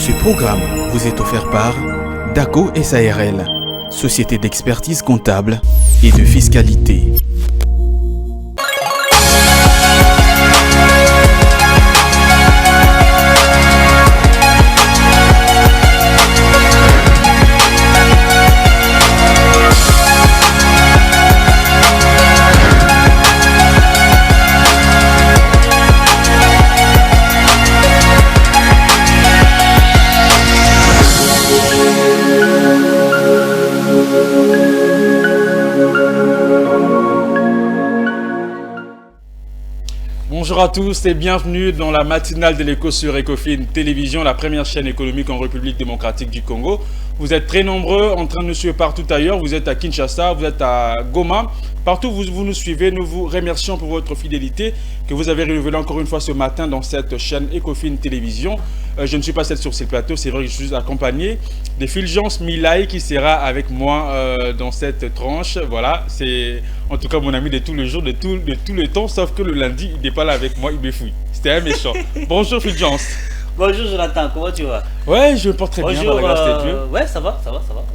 Ce programme vous est offert par DACO SARL, Société d'expertise comptable et de fiscalité. Bonjour à tous et bienvenue dans la matinale de l'écho sur Ecofin Télévision, la première chaîne économique en République démocratique du Congo. Vous êtes très nombreux en train de nous suivre partout ailleurs. Vous êtes à Kinshasa, vous êtes à Goma. Partout où vous nous suivez, nous vous remercions pour votre fidélité que vous avez renouvelée encore une fois ce matin dans cette chaîne Ecofin Télévision. Je ne suis pas seul sur ce plateau, c'est vrai que je suis accompagné de Fulgence Milaï qui sera avec moi dans cette tranche. Voilà, c'est en tout cas mon ami de tous les jours, de tout le temps, sauf que le lundi, il n'est pas là avec moi, il me fouille. C'était un méchant. Bonjour Fulgence. Bonjour Jonathan, comment tu vas? Ouais, je me porte très bien, dans la grâce de Dieu. Ouais, ça va.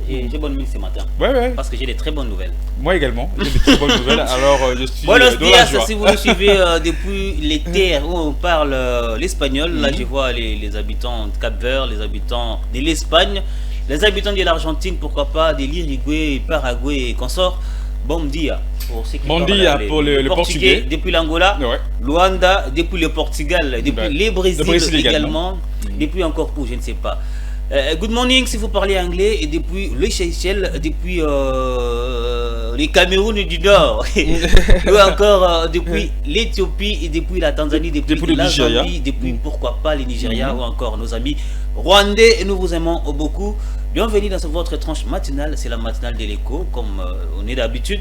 J'ai bonne mine ce matin. Ouais. Parce que j'ai des très bonnes nouvelles. Moi également, j'ai des très bonnes nouvelles. Alors, je suis Buenos dans la dias, joie. si vous nous suivez depuis les terres où on parle l'espagnol. Là, je vois les habitants de Cap-Vert, les habitants de l'Espagne, les habitants de l'Argentine, pourquoi pas, de l'Uruguay, Paraguay et consorts. Bon dia pour ceux qui Bon parlent dia pour le portugais. Depuis l'Angola, Ouais. Luanda, depuis le Portugal, depuis les Brésil, le Brésil également, depuis encore pour je ne sais pas. Good morning si vous parlez anglais, et depuis les Seychelles, depuis les Cameroun du Nord, ou encore depuis l'Éthiopie, et depuis la Tanzanie, depuis la Zambie, depuis pourquoi pas les Nigeria, ou encore nos amis rwandais, et nous vous aimons beaucoup. Bienvenue dans votre tranche matinale, c'est la matinale de l'écho, comme on est d'habitude.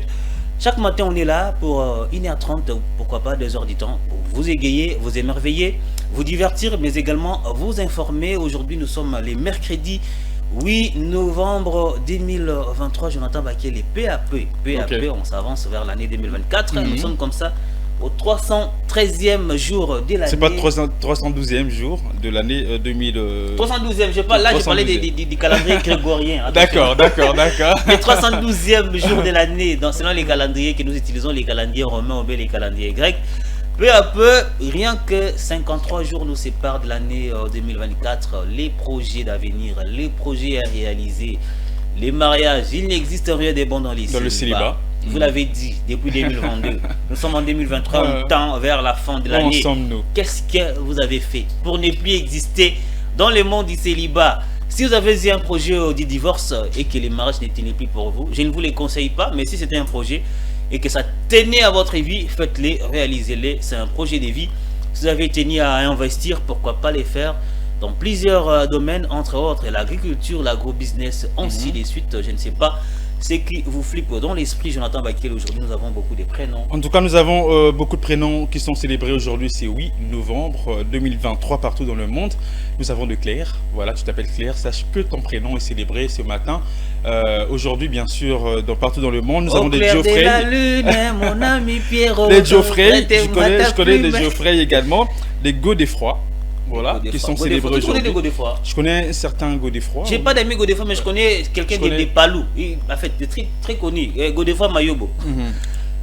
Chaque matin, on est là pour 1h30, pourquoi pas 2h du temps, pour vous égayer, vous émerveiller, vous divertir, mais également vous informer. Aujourd'hui, nous sommes les mercredis 8 novembre 2023. Jonathan Bakele, peu à peu, on s'avance vers l'année 2024. Nous sommes comme ça au 313e jour de l'année. C'est pas 312e jour de l'année 2000. 312e, je parle là, je parlais du calendrier grégorien. D'accord. Le 312e jour de l'année, selon les calendriers que nous utilisons, les calendriers romains ou bien les calendriers grecs. Peu à peu, rien que 53 jours nous séparent de l'année 2024. Les projets d'avenir, les projets à réaliser, les mariages, il n'existe rien de bon dans les Dans le célibat. Vous l'avez dit, depuis 2022. Nous sommes en 2023, on tend vers la fin de l'année. Qu'est-ce que vous avez fait pour ne plus exister dans le monde du célibat? Si vous avez eu un projet de divorce et que les mariages ne tenaient plus pour vous, je ne vous les conseille pas, mais si c'était un projet et que ça tenait à votre vie, faites-les, réalisez-les. C'est un projet de vie. Si vous avez tenu à investir, pourquoi pas les faire dans plusieurs domaines, entre autres l'agriculture, l'agro-business, ainsi de suite, je ne sais pas. C'est qui vous flippe dans l'esprit, Jonathan Bakele. Aujourd'hui, nous avons beaucoup de prénoms. En tout cas, nous avons beaucoup de prénoms qui sont célébrés aujourd'hui. C'est 8 novembre 2023 partout dans le monde. Nous avons de Claire. Voilà, tu t'appelles Claire. Sache que ton prénom est célébré ce matin. Aujourd'hui, bien sûr, partout dans le monde, nous avons des Geoffrey. De la lune, mon ami Pierrot. Les Geoffrey, je connais des Geoffrey également. Les Godefroy. Voilà, qui sont célébrés aujourd'hui. Tu connais des Godefroy? Je connais certains Godefroy. J'ai pas d'amis Godefroy, mais je connais quelqu'un des Palou. En fait, très connu. Godefroy Mayobo.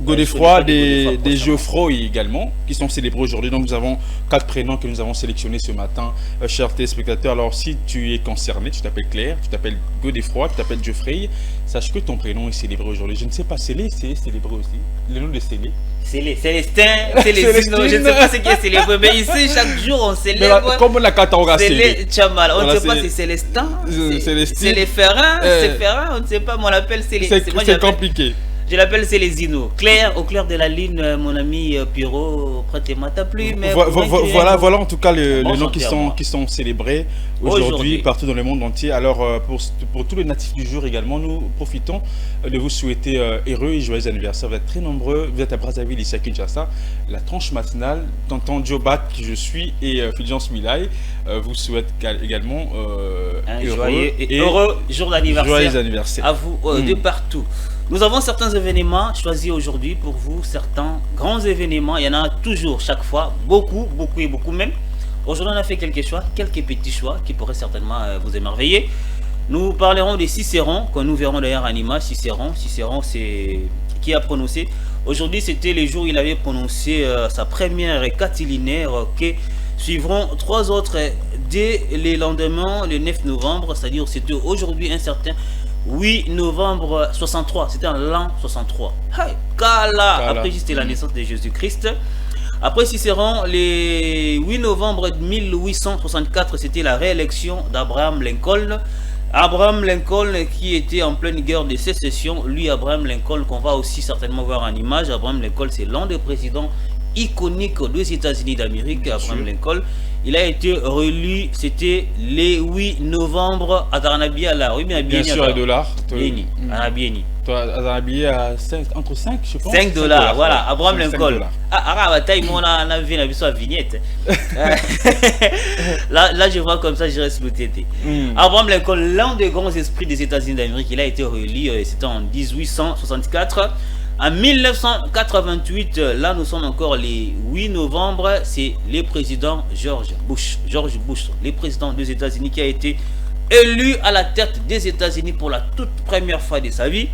Godefroy, des Geoffroy également, qui sont célébrés aujourd'hui. Donc nous avons 4 prénoms que nous avons sélectionnés ce matin, chers téléspectateurs. Alors si tu es concerné, tu t'appelles Claire, tu t'appelles Godefroy, tu t'appelles Geoffrey, sache que ton prénom est célébré aujourd'hui. Je ne sais pas, Célé, c'est célébré aussi. Le nom de Célé. Célestin, Célestine, je ne sais pas ce qui est célébré, mais ici chaque jour on célèbre. Comme la Katanga Célé. On ne sait pas si c'est Célestin, c'est les Ferrins, c'est Ferrin, on ne sait pas, mais on l'appelle Célé. C'est compliqué. Je l'appelle Célésino. Claire, au clair de la lune, mon ami Pierrot, prêtez-moi ta plume. Voilà en tout cas les noms qui sont célébrés aujourd'hui partout dans le monde entier. Alors pour tous les natifs du jour également, nous profitons de vous souhaiter heureux et joyeux anniversaire. Vous êtes très nombreux, vous êtes à Brazzaville, ici à Kinshasa. La tranche matinale, tonton Joe Bat qui je suis et Fulgence Milaï vous souhaite également un heureux jour d'anniversaire. Joyeux anniversaire à vous de partout. Nous avons certains événements choisis aujourd'hui pour vous, certains grands événements. Il y en a toujours, chaque fois, beaucoup même. Aujourd'hui, on a fait quelques choix, quelques petits choix qui pourraient certainement vous émerveiller. Nous parlerons de Cicéron, que nous verrons d'ailleurs en image. Cicéron, c'est qui a prononcé. Aujourd'hui, c'était les jours où il avait prononcé sa première catilinaire que suivront 3 autres dès le lendemain, le 9 novembre, c'est-à-dire c'était aujourd'hui un certain 8 novembre 63, c'était en l'an 63. Hey, Kala. Après, c'était la naissance de Jésus-Christ. Après Cicéron, le 8 novembre 1864, c'était la réélection d'Abraham Lincoln. Abraham Lincoln qui était en pleine guerre de sécession. Lui, Abraham Lincoln, qu'on va aussi certainement voir en image. Abraham Lincoln, c'est l'un des présidents iconiques des États-Unis d'Amérique. Abraham Lincoln, il a été réélu, c'était le 8 novembre à Taranabiala. Oui, mais bien sûr, à $. À habillé à 5, entre 5, je pense. $5, voilà. Abraham Lincoln. Ah, taille, on a vu la vignette. là, je vois comme ça, je reste le tété. Abraham Lincoln, l'un des grands esprits des États-Unis d'Amérique, il a été réélu, c'était en 1864. En 1988, là nous sommes encore les 8 novembre, c'est le président George Bush, le président des États-Unis qui a été élu à la tête des États-Unis pour la toute première fois de sa vie,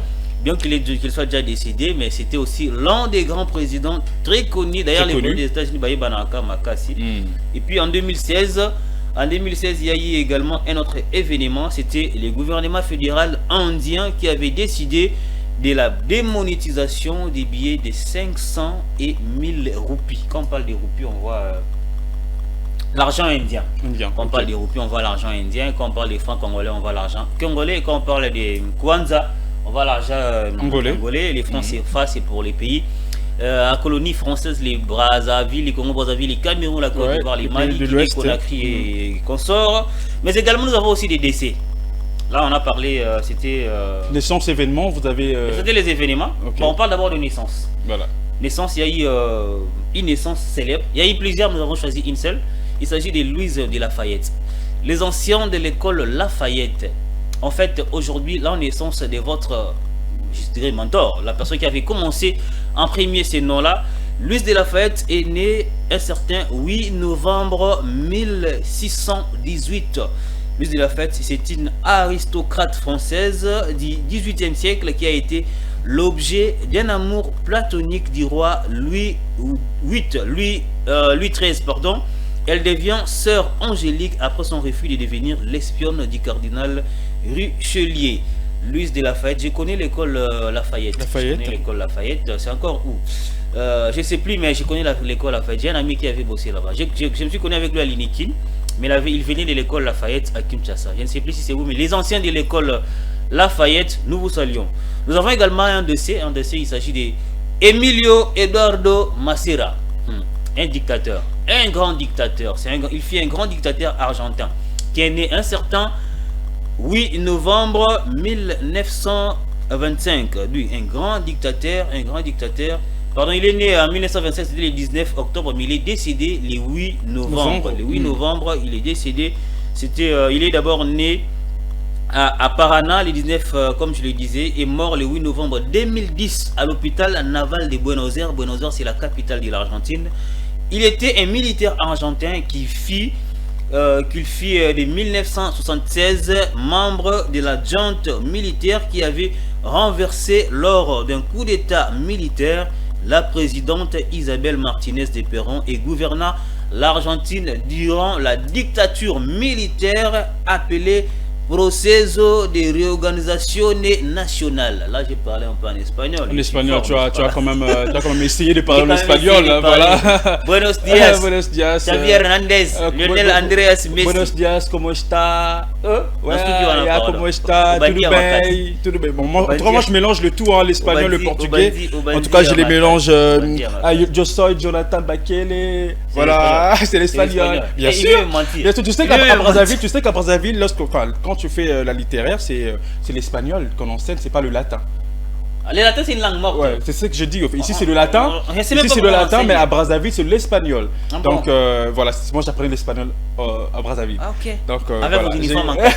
bien qu'il soit déjà décédé, mais c'était aussi l'un des grands présidents très connus, d'ailleurs les présidents des États-Unis, et puis en 2016, il y a eu également un autre événement, c'était le gouvernement fédéral indien qui avait décidé de la démonétisation des billets de 500 et 1000 roupies. Quand on parle des roupies, on voit l'argent indien. Quand on parle des roupies, on voit l'argent indien. Quand on parle des francs congolais, on voit l'argent congolais. Quand on parle des kwanza, on voit l'argent congolais. Les francs CFA, c'est pour les pays à colonie française, les Brazzaville, les Congo-Brazzaville, les Cameroun, la Côte d'Ivoire, les Mali, les Conakry et consorts. Mais également, nous avons aussi des décès. Là, on a parlé, c'était... Naissance, événements, vous avez... C'était les événements. Okay. Bon, on parle d'abord de naissance. Voilà. Naissance, il y a eu une naissance célèbre. Il y a eu plusieurs, nous avons choisi une seule. Il s'agit de Louise de Lafayette. Les anciens de l'école Lafayette. En fait, aujourd'hui, la naissance de votre, je dirais, mentor, la personne qui avait commencé à imprimer ces noms-là, Louise de Lafayette est née un certain 8 novembre 1618. Louise de Lafayette, c'est une aristocrate française du XVIIIe siècle qui a été l'objet d'un amour platonique du roi Louis XIII. Elle devient sœur Angélique après son refus de devenir l'espionne du cardinal Richelieu. Louise de Lafayette, je connais l'école Lafayette. Je connais l'école Lafayette, c'est encore où je ne sais plus, mais je connais l'école Lafayette. J'ai un ami qui avait bossé là-bas. Je me suis connu avec lui à l'Inikin. Mais il venait de l'école Lafayette à Kinshasa. Je ne sais plus si c'est vous, mais les anciens de l'école Lafayette, nous vous saluons. Nous avons également un dossier, il s'agit de Emilio Eduardo Macera, un dictateur, un grand dictateur. Il fut un grand dictateur argentin qui est né un certain 8 novembre 1925. Lui, un grand dictateur. Pardon, il est né en 1927, c'était le 19 octobre, mais il est décédé le 8 novembre. Le 8 novembre, il est décédé. Il est d'abord né à Paraná, le 19, comme je le disais, et mort le 8 novembre 2010 à l'hôpital naval de Buenos Aires. Buenos Aires, c'est la capitale de l'Argentine. Il était un militaire argentin qui fit de 1976 membre de la junte militaire qui avait renversé lors d'un coup d'état militaire la présidente Isabel Martinez de Perón et gouverna l'Argentine durant la dictature militaire appelée Proceso de Reorganizazione Nacional. Là, j'ai parlé un peu en espagnol. En espagnol, tu as quand même essayé de parler en espagnol. Voilà. Buenos días. Buenos días. Xavier Hernández. Lionel Andreas Messi. Buenos días, ¿cómo está? ¿Cómo está? Tout bien. Bon, moi, je mélange le tout, l'espagnol, le portugais. En tout cas, je les mélange. Yo soy Jonathan Bakele. Voilà, c'est l'espagnol. Bien sûr. Tu sais qu'à Brazzaville, quand tu fais la littéraire, c'est l'espagnol qu'on enseigne, c'est pas le latin. Le latin, c'est une langue morte. Ouais, c'est ce que je dis. Ici, c'est le latin. Ici, même pas c'est le comment latin, mais enseigner. à Brazzaville, c'est l'espagnol. Ah Donc, bon. voilà, moi, j'apprenais l'espagnol à Brazzaville. Ah, ok. Donc, Avec voilà, vos uniformes en kaki.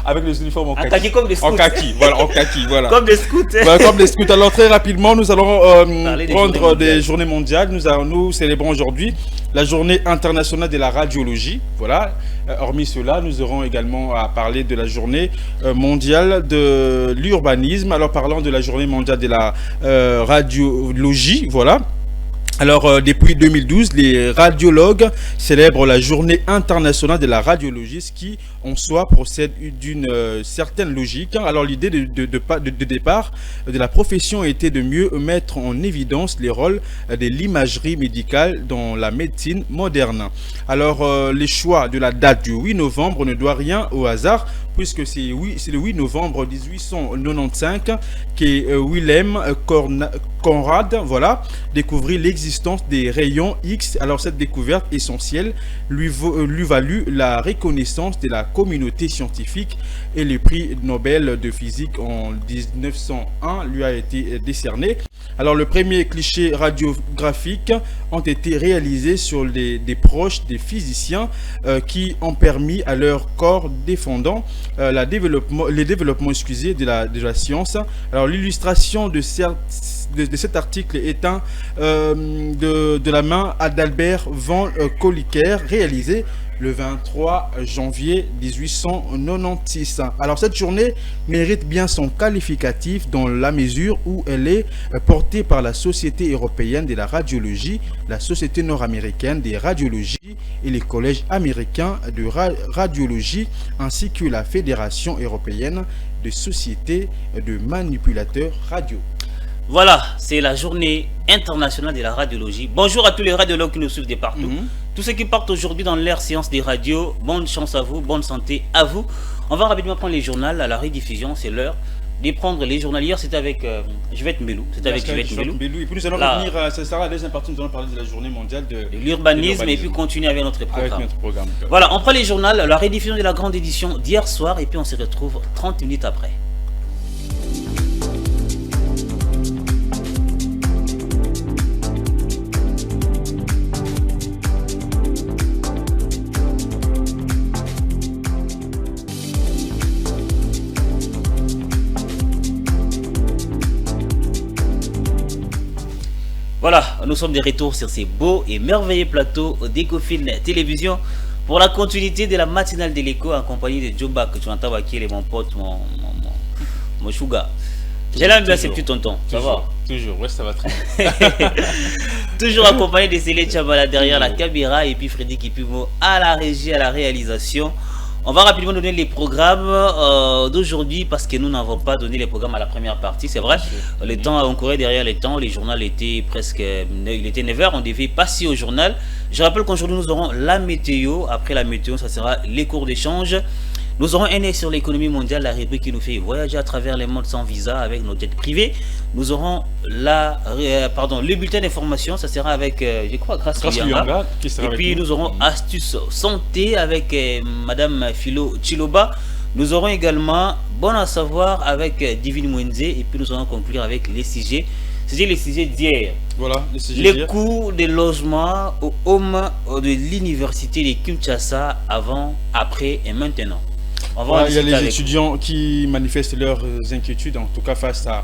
avec les uniformes en En kaki. kaki comme des scouts. En kaki, voilà, en kaki, voilà. Comme des scouts. Voilà, comme les scouts. Alors, très rapidement, nous allons Parler des prendre journées des journées mondiales. Nous célébrons aujourd'hui la journée internationale de la radiologie. Voilà. Hormis cela, nous aurons également à parler de la journée mondiale de l'urbanisme. Alors, parlant de la journée mondiale de la radiologie, voilà. Alors, depuis 2012, les radiologues célèbrent la journée internationale de la radiologie, ce qui, en soi, procède d'une certaine logique. Alors, l'idée de départ de la profession était de mieux mettre en évidence les rôles de l'imagerie médicale dans la médecine moderne. Alors, les choix de la date du 8 novembre ne doit rien au hasard, puisque c'est le 8 novembre 1895 que Wilhelm Conrad, voilà, découvrit l'existence des rayons X. Alors cette découverte essentielle lui valut la reconnaissance de la communauté scientifique et le prix Nobel de physique en 1901 lui a été décerné. Alors le premier cliché radiographique ont été réalisés sur des proches des physiciens qui ont permis à leur corps défendant les développements excusez, de la science. Alors l'illustration de cet article est de la main d'Albert van Kolliker, réalisé le 23 janvier 1896. Alors cette journée mérite bien son qualificatif dans la mesure où elle est portée par la Société européenne de la radiologie, la Société nord-américaine des radiologies et les collèges américains de radiologie, ainsi que la Fédération européenne des sociétés de manipulateurs radio. Voilà, c'est la journée internationale de la radiologie. Bonjour à tous les radiologues qui nous suivent de partout. Tous ceux qui partent aujourd'hui dans l'ère séance des radios, bonne chance à vous, bonne santé à vous. On va rapidement prendre les journaux à la rediffusion, c'est l'heure de prendre les journaux. Hier, c'était avec Juvette Mbelou. C'était avec Juvette Mbelou. Et puis nous allons revenir, ça sera la deuxième partie, nous allons parler de la journée mondiale de l'urbanisme et puis continuer avec notre programme. Avec notre programme. Voilà, on prend les journaux, la rediffusion de la grande édition d'hier soir et puis on se retrouve 30 minutes après. Voilà, nous sommes de retour sur ces beaux et merveilleux plateaux d'Ecofin Télévision pour la continuité de la matinale de l'écho en compagnie de Joba que tu entends qui est mon pote, mon sugar. J'ai l'aime bien ces petits tontons, ça va? Toujours, ouais, ça va très bien. Toujours accompagné de Célé Tchabala derrière la caméra et puis Freddy Kipimo à la régie, à la réalisation. On va rapidement donner les programmes d'aujourd'hui parce que nous n'avons pas donné les programmes à la première partie, c'est vrai. Le temps, on courait derrière les temps, les journaux étaient presque, il était 9h, on devait passer au journal. Je rappelle qu'aujourd'hui nous aurons la météo, après la météo ça sera les cours d'échange. Nous aurons un œil sur l'économie mondiale, la rubrique qui nous fait voyager à travers les mondes sans visa avec nos jets privés. Nous aurons le bulletin d'information, ça sera avec, je crois, Grâce Luyanga. Et puis nous aurons Astuce Santé avec Madame Philo Chiloba. Nous aurons également Bon à savoir avec Divine Mwenze. Et puis nous allons conclure avec les sujets. C'était les sujets d'hier. Voilà, les coûts des logements au home de l'université de Kinshasa avant, après et maintenant. Il y a les étudiants qui manifestent leurs inquiétudes, en tout cas face à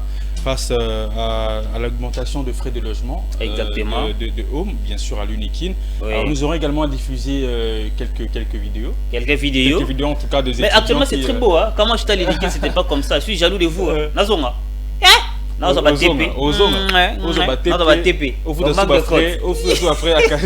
l'augmentation de frais de logement. Exactement. De home, bien sûr, à l'Unikin. Oui. Alors, nous aurons également à diffuser quelques vidéos. Quelques vidéos en tout cas des étudiants. Mais actuellement c'est très beau, hein. Comment je t'ai l'Unikin, c'était pas comme ça. Je suis jaloux de vous. Nazonga. Non, ça va TP.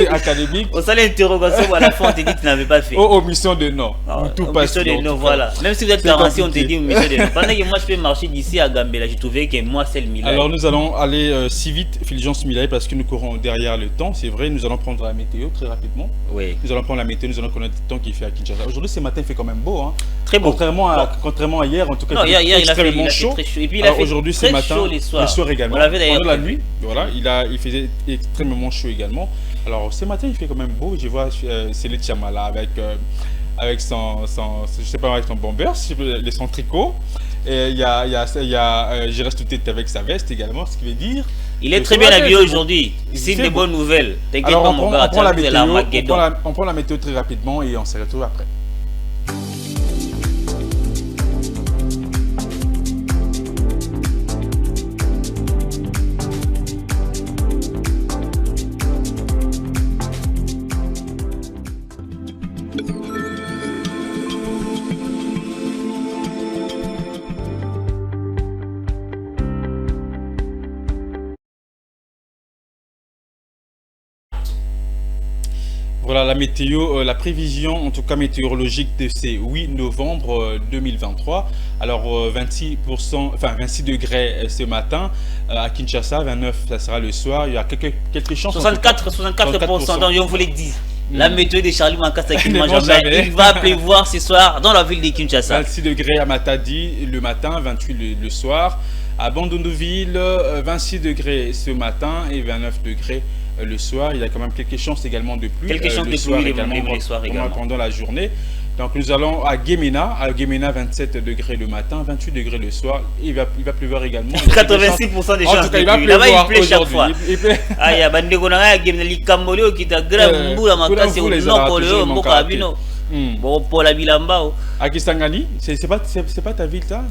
Académique. Au salaire interrogation, à la fin, on te dit que tu n'avais pas fait. Aux missions de non. Tout passe. Mission de non, voilà. Même si vous êtes garanti, on te dit mission de non. Pendant que moi, je fais marcher d'ici à Gambela, j'ai trouvé que moi, c'est le Milaï. Alors, nous allons aller si vite, Fulgence Milaï, parce que nous courons derrière le temps. C'est vrai, nous allons prendre la météo très rapidement. Oui. Nous allons prendre la météo, nous allons connaître le temps qu'il fait à Kinshasa. Aujourd'hui, ce matin, il fait quand même beau. Hein. Très beau. Contrairement à hier, en tout cas, non, hier, il a fait chaud. Très chaud. Et puis, il a fait aujourd'hui, ce matin, le soir également. Pendant la nuit, voilà, il faisait extrêmement chaud également. Alors ce matin il fait quand même beau. Je vois Célé Tchamala avec son je sais pas, avec son bomber, son tricot. Et je reste tout tête avec sa veste également, ce qui veut dire... Il est très bien habillé aujourd'hui. C'est une bonne nouvelle. Alors on prend la météo très rapidement et on se retrouve après. Voilà la météo, la prévision en tout cas météorologique de ces 8 novembre 2023. Alors 26 degrés ce matin à Kinshasa, 29 ça sera le soir. Il y a quelques chances. 64%, donc je vous l'ai dit. La météo de Charlie Mankassa qui ne mange jamais. Il va pleuvoir ce soir dans la ville de Kinshasa. 26 degrés à Matadi le matin, 28 le soir. À Bandunduville, 26 degrés ce matin et 29 degrés le soir. Il y a quand même quelques chances également de pluie. Quelques chances de pluie le soir également. Pendant la journée. Donc nous allons à Guémena. À Guémena, 27 degrés le matin, 28 degrés le soir. Il va pleuvoir également. 86% des chances de pluie. Là-bas, il pleut chaque fois. Ah, il y a Bandegonanga, il y a Guémena, Likambolo, qui t'a grave boule à Makassi, au Nokolo, Mboka Abino. Bon, pour la Bilamba. À Kisangani, c'est pas ta ville ça?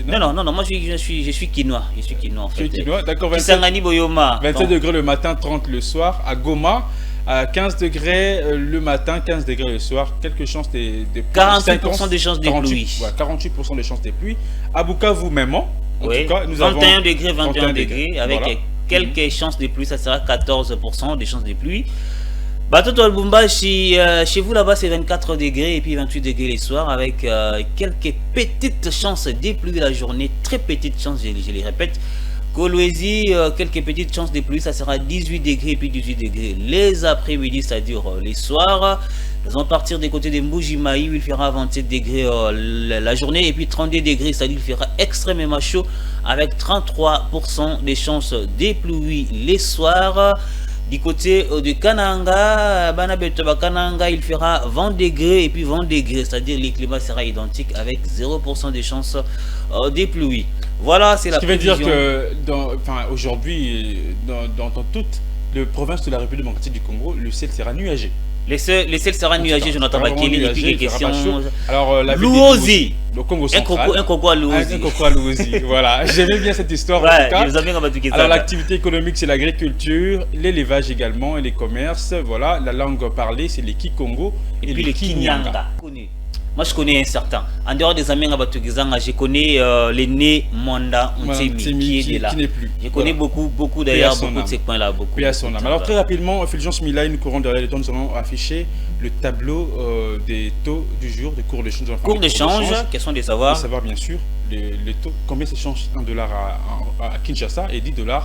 Non, moi je suis quinois. Je suis quinois en fait. D'accord, Kisangani Boyoma. 27 degrés le matin, 30 le soir. À Goma, 15 degrés le matin, 15 degrés le soir. Quelques chances de 48% des chances de pluie. 48% des chances de pluie. À Bukavu même. En tout cas, nous 21 degrés, 21 degrés. Avec voilà. Quelques chances de pluie, ça sera 14% des chances de pluie. Bateau Albumba, chez vous là-bas c'est 24 degrés et puis 28 degrés les soirs avec quelques petites chances de pluie de la journée, très petites chances, je les répète. Kolwezi, quelques petites chances de pluie, ça sera 18 degrés et puis 18 degrés les après-midi, c'est-à-dire les soirs. Nous allons partir des côtés de Mbujimaï où il fera 27 degrés la journée et puis 32 degrés, c'est-à-dire il fera extrêmement chaud avec 33% des chances de pluie les soirs. Du côté de Kananga, Kananga, il fera 20 degrés et puis 20 degrés, c'est-à-dire le climat sera identique avec 0% de chances de pluie. Voilà, c'est la prévision. Ce qui veut dire que aujourd'hui, dans toute la province de la République démocratique du Congo, le ciel sera nuagé. Le ciel sera nuagé, Jonathan Bakele, et puis les questions. Alors, la Louosi. Le Congo central. Un coco à Louosi. Un coco à Louosi, voilà. J'aimais bien cette histoire. Ouais, en tout cas. Alors, l'activité économique, c'est l'agriculture, l'élevage également et les commerces. Voilà, la langue parlée, c'est les Kikongo et les Kinyanga. Moi, je connais un certain. En dehors des amis Abatugizanga, je connais les nés Mwanda Ntemi qui est là. Je connais beaucoup d'ailleurs, beaucoup de ces coins-là. Alors, très rapidement, Fulgence Milaï, nous courons derrière les temps, nous allons afficher le tableau des taux du jour, des cours de change. Cours de change, question de savoir. De savoir, bien sûr, les taux, combien s'échange $1 à Kinshasa et $10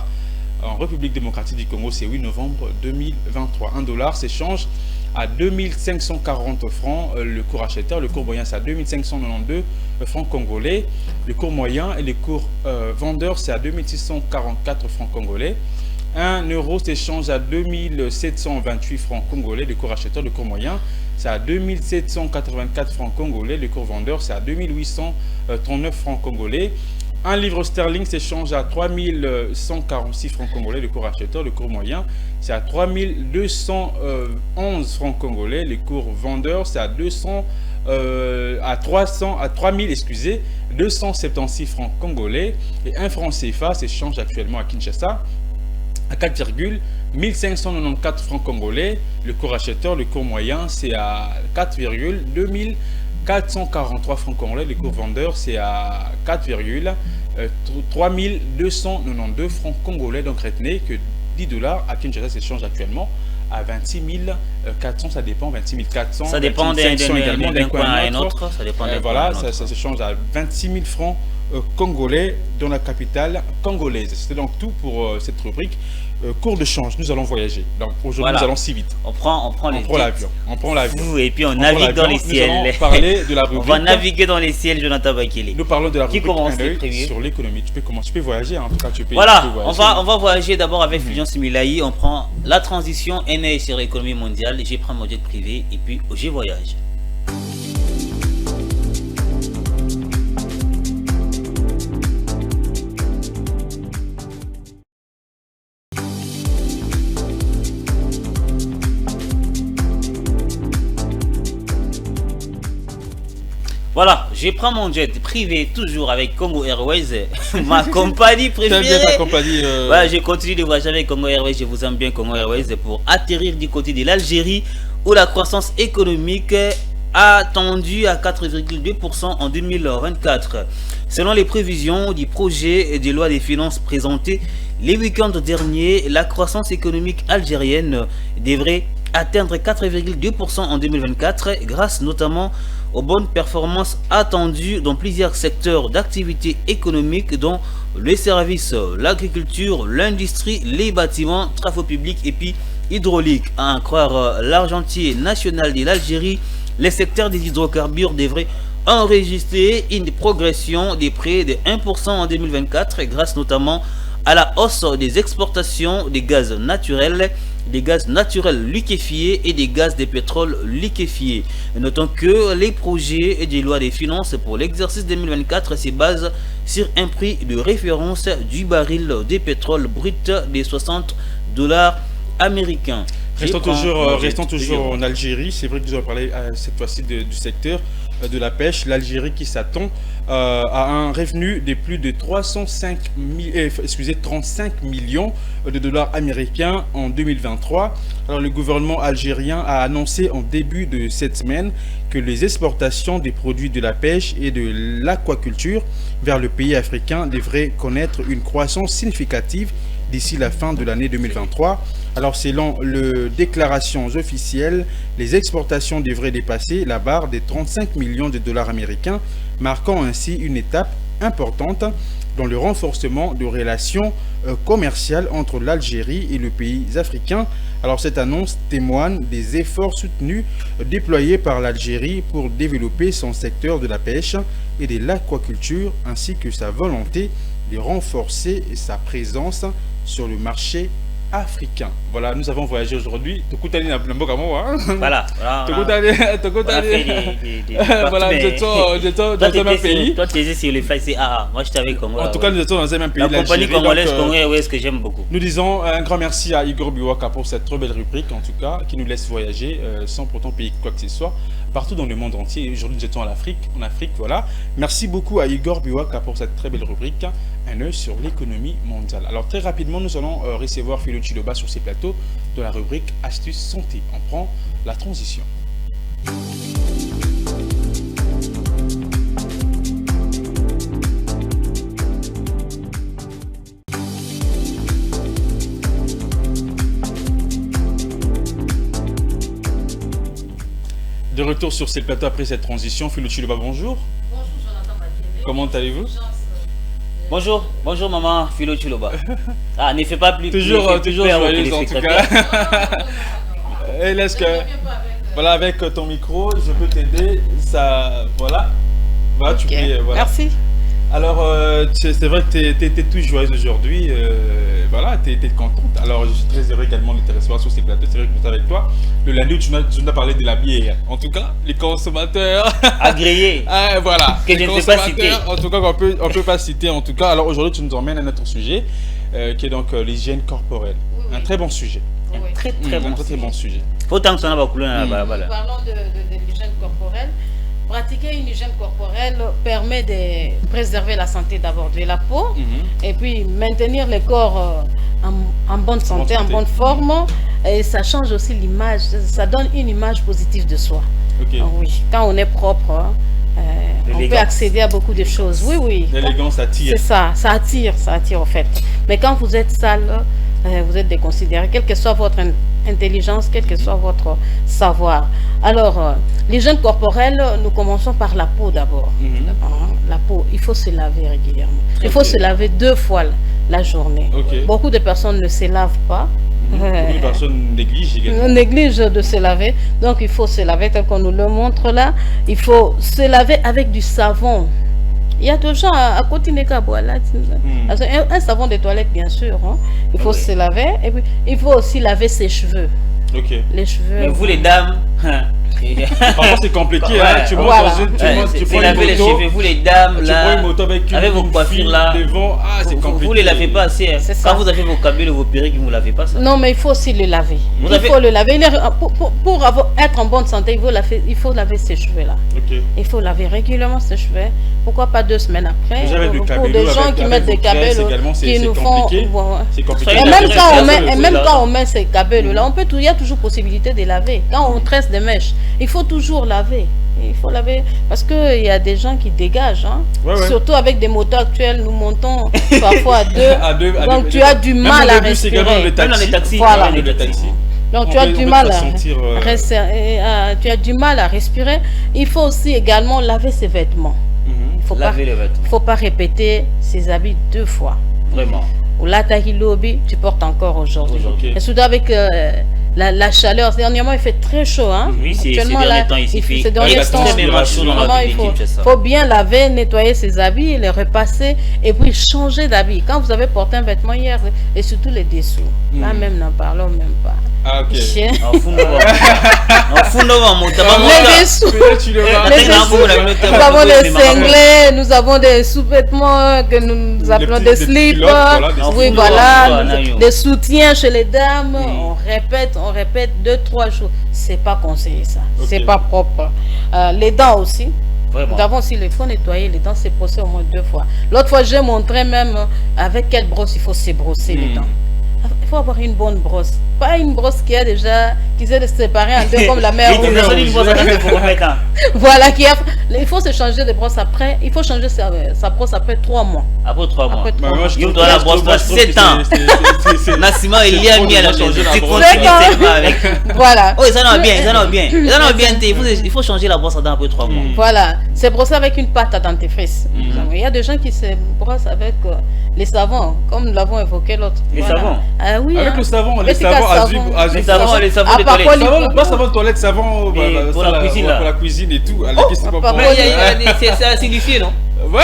en République démocratique du Congo. C'est 8 novembre 2023. $1 s'échange à 2540 francs le cours acheteur, le cours moyen c'est à 2592 francs congolais, le cours moyen et le cours vendeur c'est à 2644 francs congolais. 1 euro s'échange à 2728 francs congolais, le cours acheteur, le cours moyen c'est à 2784 francs congolais, le cours vendeur c'est à 2839 francs congolais. 1 livre sterling s'échange à 3146 francs congolais, le cours acheteur, le cours moyen c'est à 3211 francs congolais, le cours vendeur c'est à 3276 francs congolais. Et 1 franc CFA s'échange actuellement à Kinshasa à 4,1594 francs congolais, le cours acheteur, le cours moyen c'est à 4,2443 francs congolais, le cours vendeur c'est à 4,3292 francs congolais. Donc retenez que $10 à Kinshasa s'échange actuellement à 26 400, ça dépend, 26 400. Ça dépend d'un coin à un autre. Ça dépend voilà, ça s'échange à 26 000 francs congolais dans la capitale congolaise. C'était donc tout pour cette rubrique. Cours de change, nous allons voyager. Donc aujourd'hui, voilà. Nous allons si vite. On prend l'avion. Et puis on navigue dans les ciels. Nous allons parler de la rubrique. On va naviguer dans les ciels, Jonathan Bakele. Nous parlons de la rubrique sur l'économie. Tu peux voyager, en tout cas. Voilà, on va voyager d'abord avec Fulgence Milaï. On prend la transition NA sur l'économie mondiale. J'ai pris mon jet privé et puis je voyage. Voilà, je prends mon jet privé toujours avec Congo Airways, ma compagnie préférée. T'aimes bien ta compagnie Voilà, je continue de voyager avec Congo Airways, je vous aime bien Congo Airways pour atterrir du côté de l'Algérie où la croissance économique attendue à 4,2% en 2024. Selon les prévisions du projet de loi des finances présenté les week-ends derniers, la croissance économique algérienne devrait atteindre 4,2% en 2024 grâce notamment aux bonnes performances attendues dans plusieurs secteurs d'activité économique dont les services, l'agriculture, l'industrie, les bâtiments, travaux publics et puis hydrauliques. À en croire l'argentier national de l'Algérie, les secteurs des hydrocarbures devraient enregistrer une progression de près de 1% en 2024 grâce notamment à la hausse des exportations des gaz naturels liquéfiés et des gaz de pétrole liquéfiés. Notons que les projets des lois des finances pour l'exercice 2024 se basent sur un prix de référence du baril de pétrole brut de $60 américains. Restons toujours en Algérie. C'est vrai que nous avons parlé cette fois-ci du secteur de la pêche. L'Algérie qui s'attend à un revenu de plus de 35 millions de dollars américains en 2023. Alors le gouvernement algérien a annoncé en début de cette semaine que les exportations des produits de la pêche et de l'aquaculture vers le pays africain devraient connaître une croissance significative d'ici la fin de l'année 2023. Alors selon les déclarations officielles, les exportations devraient dépasser la barre des 35 millions de dollars américains, marquant ainsi une étape importante dans le renforcement de relations commerciales entre l'Algérie et le pays africain. Alors cette annonce témoigne des efforts soutenus déployés par l'Algérie pour développer son secteur de la pêche et de l'aquaculture, ainsi que sa volonté de renforcer sa présence sur le marché africain. Voilà, nous avons voyagé aujourd'hui. Voilà. Voilà, nous étions dans un même pays. Toi, tu étais sur les flights, c'est moi, j'étais avec Congo. En tout cas, nous étions dans un même pays. La compagnie congolaise Congo Airways que j'aime beaucoup. Nous disons un grand merci à Igor Biwaka pour cette très belle rubrique, en tout cas, qui nous laisse voyager sans pourtant payer quoi que ce soit, partout dans le monde entier. Aujourd'hui, nous étions en Afrique, voilà. Merci beaucoup à Igor Biwaka pour cette très belle rubrique, un œil sur l'économie mondiale. Alors très rapidement, nous allons recevoir Philo Chiloba sur ces plateaux de la rubrique Astuces Santé. On prend la transition. De retour sur ces plateaux après cette transition, Philo Chiloba, bonjour. Bonjour Jonathan Bakiebe. Comment allez-vous? Bonjour maman Philo Chiloba. Ne fais pas plus. Toujours joyeuse en tout cas. Et laisse que voilà, avec ton micro, je peux t'aider. Ça, voilà, tu peux. Voilà. Merci. Alors, c'est vrai que tu étais toute joyeuse aujourd'hui. Voilà, tu étais contente. Alors, je suis très heureux également de te recevoir sur ces plateaux. C'est vrai que je suis avec toi. Le lundi, tu nous as parlé de la bière. En tout cas, les consommateurs. Agréés. Voilà. Que je ne peux pas citer. En tout cas, on peut pas citer. En tout cas, alors aujourd'hui, tu nous emmènes à notre sujet, qui est donc l'hygiène corporelle. Oui. Un très bon sujet. Oui. Très bon sujet. Autant que ça n'a pas coulé. Nous parlons de l'hygiène corporelle. Pratiquer une hygiène corporelle permet de préserver la santé d'abord de la peau et puis maintenir le corps en bonne santé, en bonne forme. Et ça change aussi l'image, ça donne une image positive de soi. Okay. Oui, quand on est propre, on peut accéder à beaucoup de choses. Oui. L'élégance attire. C'est ça attire en fait. Mais quand vous êtes sale, vous êtes déconsidéré, quelle que soit votre intelligence, quel que soit votre savoir. Alors, l'hygiène corporelle, nous commençons par la peau d'abord. La peau, il faut se laver régulièrement. Il faut se laver 2 fois la journée. Beaucoup de personnes ne se lavent pas. Beaucoup de personnes négligent également. Négligent de se laver. Donc, il faut se laver tel qu'on nous le montre là. Il faut se laver avec du savon. Il y a des gens à côté de Kaboala. Un savon de toilette, bien sûr. Il faut se laver. Et puis, il faut aussi laver ses cheveux. Les cheveux. Mais vous, les dames, Parfois c'est compliqué, hein. Tu montes Voilà. tu prends laver une les moto, cheveux, vous les dames tu là, prends une moto avec avec vos une coiffures fille là, devant, c'est compliqué. vous les lavez pas assez. Hein. C'est ça. Quand vous avez vos cabelles, vos perruques, vous ne lavez pas ça. Non, mais il faut aussi le laver. Vous Il avez- faut le laver. Pour être en bonne santé, il faut laver ses cheveux là. Ok. Il faut laver régulièrement ses cheveux. Pourquoi pas 2 semaines après? Déjà avec le Pour cabello, des gens avec- qui avec mettent des vos tresses cabellos également, qui c'est nous font. compliqué. Voilà. C'est compliqué. Et Et la même tresse, quand on c'est met, ça, et même là. quand on met ces cabellos là, il y a toujours possibilité de laver. Quand on tresse des mèches, il faut toujours laver. Il faut laver parce que il y a des gens qui dégagent, hein. Ouais, ouais. Surtout avec des motos actuelles, nous montons parfois à deux. À deux, Donc tu deux. as du Même mal au à début, c'est également respirer. le taxi. Même dans les taxis. Voilà. Ouais, le taxi. Donc On tu as peut- du on mal peut à, sentir, tu as du mal à respirer. Il faut aussi également laver ses vêtements. Il faut pas, Laver les vêtements. faut pas répéter ses habits 2 fois. Vraiment. Ou la tahilobi, tu portes encore aujourd'hui. Aujourd'hui. Et surtout avec la chaleur. Dernièrement, il fait très chaud. Hein? Oui, ces Actuellement, derniers là, temps, ici, il fait- fait ces derniers temps, extrêmement chaud dans vraiment, la il ville de Kinshasa. faut bien laver, nettoyer ses habits, les repasser et puis changer d'habit. Quand vous avez porté un vêtement hier, et surtout les dessous. Là même, n'en parlons même pas. Ah, ok. Chien. En fond de Les dessous. Peut-être tu le vois. Les Attends, dessous. vous, Nous avons des les marins. cinglés, nous avons des sous-vêtements que nous appelons petits- des des slips. culottes, voilà, des Oui, culottes, voilà, voilà, des soutiens chez les dames. On répète 2-3 jours. C'est pas conseillé ça. Ok. C'est pas propre. Les dents aussi. Vraiment. Nous avons aussi, il faut nettoyer les dents, c'est brossé au moins 2 fois. L'autre fois, j'ai montré même avec quelle brosse il faut se brosser les dents. Il faut avoir une bonne brosse. Pas une brosse qui s'est séparée en 2 comme la mère. L'utilisation d'une brosse à dents, c'est pour remettre, hein. Voilà, il faut se changer de brosse après. Il faut changer sa brosse après 3 mois. Après 3 mois. Après 3 Bah, mois. moi, je Il trouve doit la que- brosse moi, je trouve 7 que ans. c'est- Nassima, il y a trop mis à de la changer maison. la Tu brosse. continues D'accord. seulement avec. Voilà. Oh, ils en ont bien, ils en ont bien. Ils en ont bien. Il faut changer la brosse à dents après 3 mois. Voilà, c'est brossé avec une pâte à dentifrice. Il y a des gens qui se brossent avec les savons, comme nous l'avons évoqué l'autre. Les Voilà. savons. Ah oui. Avec hein. le savon, les Efficace savons savon. azul. Les savons, les savons Ah, de par toilette. contre, Savon, pas savon de toilette, savon Mais bah, pour ça, la cuisine, là. pour la cuisine et tout. Qu'est-ce que tu Par comprends? contre, C'est acidifié, non? Ouais.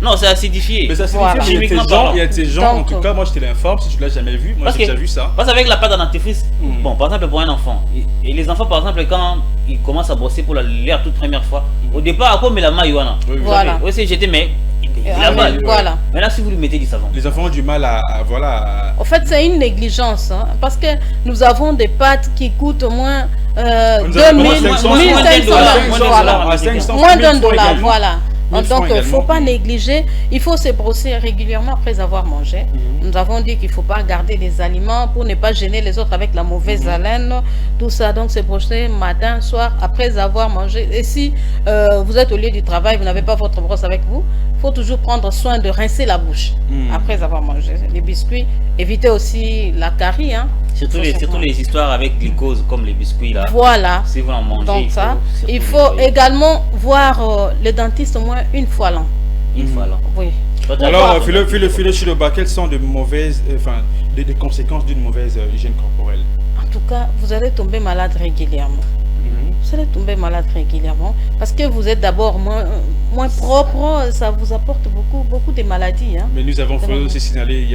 Non, c'est acidifié. Mais ça signifie Voilà. qu'il y a de ces Chimiquement gens, parlant. il y a de ces gens, en Donc, tout cas, moi je te l'informe, si tu l'as jamais vu, moi Parce j'ai que- déjà vu ça. Parce qu'avec la pâte à dentifrice, bon, par exemple pour un enfant, et les enfants par exemple quand ils commencent à brosser pour l'air toute première fois, au départ, à quoi met la main, Yohana? Oui, oui. Voilà. Oui, c'est jeté, mais il Ah, avale. mais voilà. Maintenant, si vous lui mettez du savon, Les enfants ont du mal voilà. En fait, c'est une négligence, hein, parce que nous avons des pâtes qui coûtent au moins Nous 2000, avons moins 500, 1500 dollars, dollars. moins de Voilà. dollars. à 500, Moins 1000 d'un francs dollar, également. voilà. 1000 Donc, francs il ne faut également. pas négliger. Il faut se brosser régulièrement après avoir mangé. Nous avons dit qu'il ne faut pas garder des aliments pour ne pas gêner les autres avec la mauvaise haleine. Tout ça, donc, se brosser matin, soir, après avoir mangé. Et si vous êtes au lieu du travail, vous n'avez pas votre brosse avec vous, il faut toujours prendre soin de rincer la bouche après avoir mangé. Les biscuits, évitez aussi la carie. Hein. surtout les histoires avec glucose comme les biscuits là. Voilà. Si vous en mangez, Donc ça, surtout il faut nettoyer également voir le dentiste au moins une fois l'an. une fois là. Oui. Alors, file sur le bas, quelles sont des conséquences d'une mauvaise hygiène corporelle? En tout cas, vous allez tomber malade régulièrement. Vous allez tomber malade régulièrement parce que vous êtes d'abord moins propre, ça vous apporte beaucoup de maladies. Hein. Mais nous avons fait aussi signaler,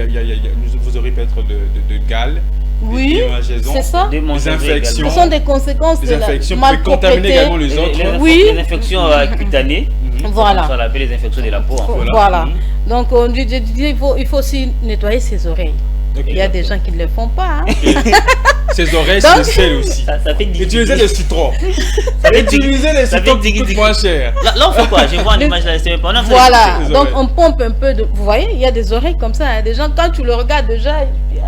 vous aurez peut-être de gale, Oui, des hémorragies, c'est ça. Des des infections. Ce sont des conséquences Des de la infections, vous pouvez contaminer malpropreté. également les autres. Oui. Les infections cutanées. Voilà. Ça l'appelle les infections de la peau. En fait. Voilà. Donc, on dit, il faut aussi nettoyer ses oreilles. Ok. Il y a des gens qui ne le font pas. Hein. Ses oreilles, Donc- c'est le sel aussi. Ça fait Utilisez le citron. Ça fait Utilisez les ça fait citrons qui digui, coûtent digui. moins cher. Là, on fait quoi? Je vois une image là, c'est pendant que Voilà, les donc oreilles. on pompe un peu de... Vous voyez, il y a des oreilles comme ça. Hein. Des gens, quand tu le regardes déjà, il y a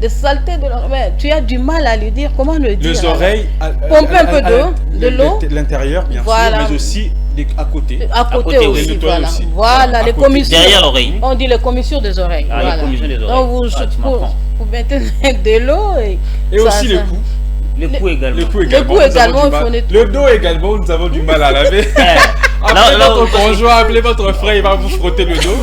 des saletés de l'oreille. Mais tu as du mal à le dire. Comment le dire? Les alors? oreilles, Pomper un peu d'eau, de l'eau. L'intérieur, bien Voilà. sûr, mais aussi à côté. À côté côté, oui, aussi, nettoyer voilà. aussi. Voilà, À les côté. commissures. Derrière l'oreille. On dit les commissures des oreilles. Ah, les voilà. commissures des Donc oreilles. vous, Ah, tu vous, m'apprends. vous mettez de l'eau Et ça- aussi le ça- cou. Le cou également. Le cou Le également. cou nous avons également, du il faut mal. nettoyer. Le dos également, nous avons du mal à laver. Eh, Appelez là, votre parce que- conjoint, appelez votre frère, il va vous frotter le dos.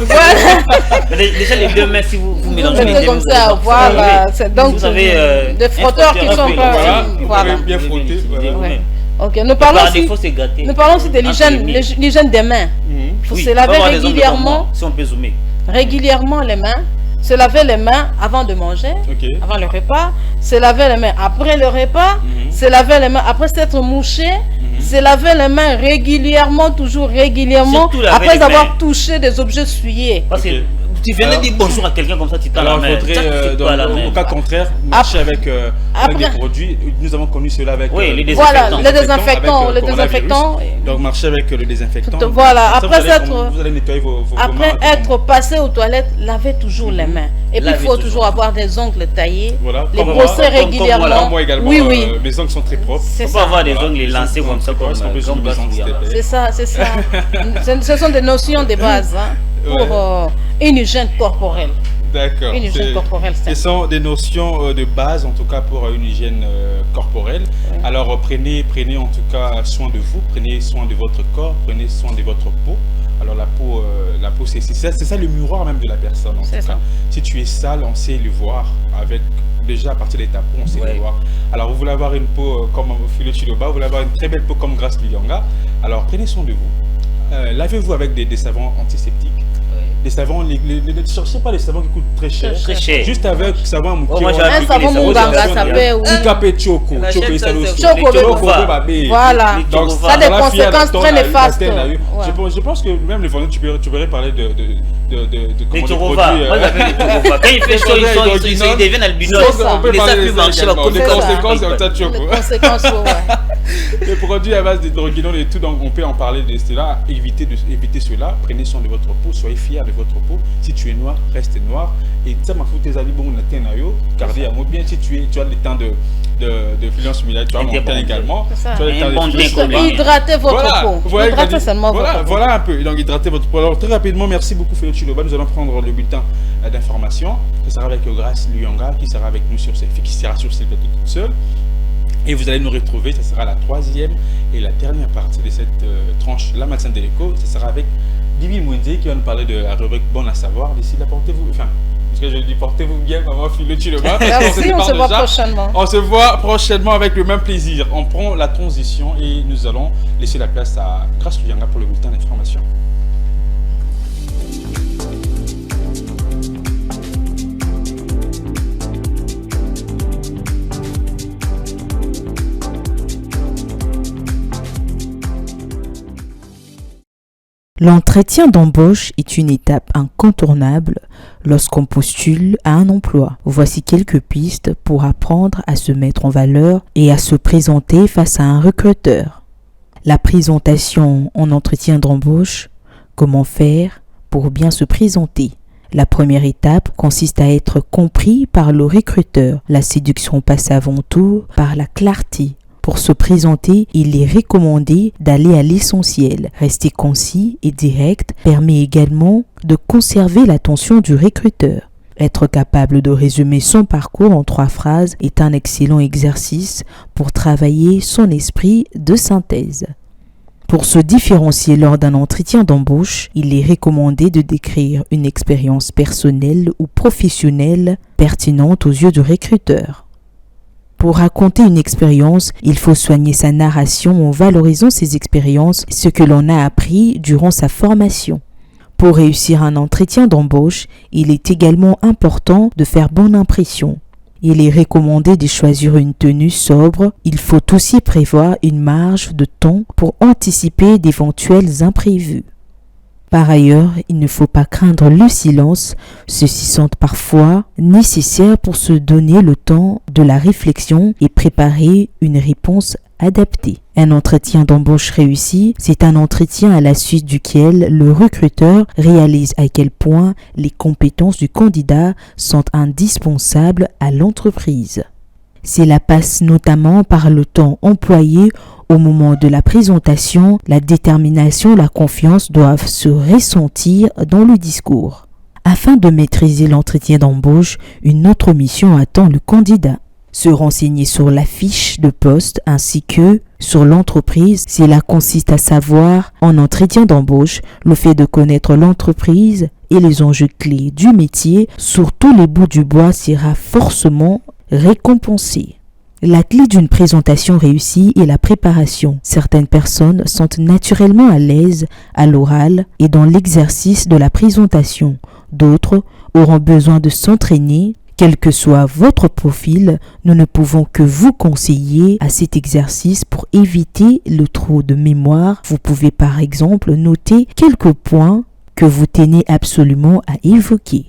Déjà les deux mains, si vous Vous mélangez les mettez deux comme mains, ça, vous voilà. avez- C'est donc vous avez des frotteurs qui sont pas... Voilà, vous Voilà. pouvez bien frotter. Voilà. Ouais. Ok, nous parlons Par aussi, défaut, c'est gâté. nous parlons aussi de l'hygiène, l'hygiène des mains. Mhm. Il faut Oui, se on va laver avoir des ongles régulièrement, comme moi, si on peut zoomer. régulièrement les mains. se laver les mains avant de manger, avant le repas, se laver les mains après le repas, se laver les mains après s'être mouché, se laver les mains régulièrement, toujours régulièrement, après avoir touché des objets souillés. Parce que tu venais dire bonjour à quelqu'un comme ça, tu t'en la main. Alors, il faudrait, au cas contraire, marcher avec des produits. Nous avons connu cela avec les désinfectants. Voilà, les désinfectants. Donc, marcher avec le désinfectant. Voilà, après vous allez nettoyer vos après être passé aux toilettes, lavez toujours les mains. Et puis, il faut toujours avoir des ongles taillés, les brosser régulièrement. Moi également, oui. Mes ongles sont très propres. Il faut avoir des ongles lancés comme ça, c'est ça. Ce sont des notions de base pour une hygiène corporelle. D'accord. Une hygiène corporelle. Ce sont des notions de base, en tout cas, pour une hygiène corporelle. Oui. Alors, prenez en tout cas soin de vous, prenez soin de votre corps, prenez soin de votre peau. Alors, la peau, c'est ça le miroir même de la personne. En tout cas. Si tu es sale, on sait le voir déjà à partir de ta peau, on sait le voir. Alors, vous voulez avoir une peau comme Philo Chiloba, vous voulez avoir une très belle peau comme Grace Luyanga. Alors, prenez soin de vous. Lavez-vous avec des savons antiseptiques. Des savons, ne cherchez pas les savons qui coûtent très cher. Juste avec savon Mouki. Un savon Munganga, ça peut ou Choco. Voilà. Donc, ça a des conséquences très néfastes. Je pense que même les vendeurs, tu pourrais parler de les produits. Quand il fait chaud, ils deviennent albinos. Ils ne savent plus marcher. Les conséquences, les produits à base d'hydroquinone et tout, donc on peut en parler de cela. Évitez cela. Prenez soin de votre peau, soyez fiers de votre peau. Si tu es noir, reste noir. Et ça m'a foutu tes habits bon gardez à moi bien. Si tu as le temps de violence militaire, tu as mon teint également. Hydratez votre peau. Hydratez seulement votre peau. Voilà un peu. Donc hydratez votre peau. Alors très rapidement, merci beaucoup Philo Chiloba. Nous allons prendre le bulletin d'information. Ça sera avec Grace Luyanga qui sera avec nous sur ce plateau toute seule. Et vous allez nous retrouver, ça sera la troisième et la dernière partie de cette tranche, la matinale de l'écho. Ça sera avec Divine Mouindé qui va nous parler de la rubrique Bon à savoir. D'ici là, portez-vous bien, maman Philo Chiloba. Merci, on se voit prochainement. On se voit prochainement avec le même plaisir. On prend la transition et nous allons laisser la place à Grace Luyanga pour le bulletin d'information. L'entretien d'embauche est une étape incontournable lorsqu'on postule à un emploi. Voici quelques pistes pour apprendre à se mettre en valeur et à se présenter face à un recruteur. La présentation en entretien d'embauche, comment faire pour bien se présenter. La première étape consiste à être compris par le recruteur. La séduction passe avant tout par la clarté. Pour se présenter, il est recommandé d'aller à l'essentiel. Rester concis et direct permet également de conserver l'attention du recruteur. Être capable de résumer son parcours en 3 phrases est un excellent exercice pour travailler son esprit de synthèse. Pour se différencier lors d'un entretien d'embauche, il est recommandé de décrire une expérience personnelle ou professionnelle pertinente aux yeux du recruteur. Pour raconter une expérience, il faut soigner sa narration en valorisant ses expériences, ce que l'on a appris durant sa formation. Pour réussir un entretien d'embauche, il est également important de faire bonne impression. Il est recommandé de choisir une tenue sobre. Il faut aussi prévoir une marge de temps pour anticiper d'éventuels imprévus. Par ailleurs, il ne faut pas craindre le silence, ceux-ci sont parfois nécessaires pour se donner le temps de la réflexion et préparer une réponse adaptée. Un entretien d'embauche réussi, c'est un entretien à la suite duquel le recruteur réalise à quel point les compétences du candidat sont indispensables à l'entreprise. Cela passe notamment par le temps employé au moment de la présentation. La détermination, la confiance doivent se ressentir dans le discours. Afin de maîtriser l'entretien d'embauche, une autre mission attend le candidat. Se renseigner sur la fiche de poste ainsi que sur l'entreprise. Cela consiste à savoir, en entretien d'embauche, le fait de connaître l'entreprise et les enjeux clés du métier sur tous les bouts du bois sera forcément récompensé. La clé d'une présentation réussie est la préparation. Certaines personnes sont naturellement à l'aise à l'oral et dans l'exercice de la présentation. D'autres auront besoin de s'entraîner. Quel que soit votre profil, nous ne pouvons que vous conseiller à cet exercice pour éviter le trou de mémoire. Vous pouvez par exemple noter quelques points que vous tenez absolument à évoquer.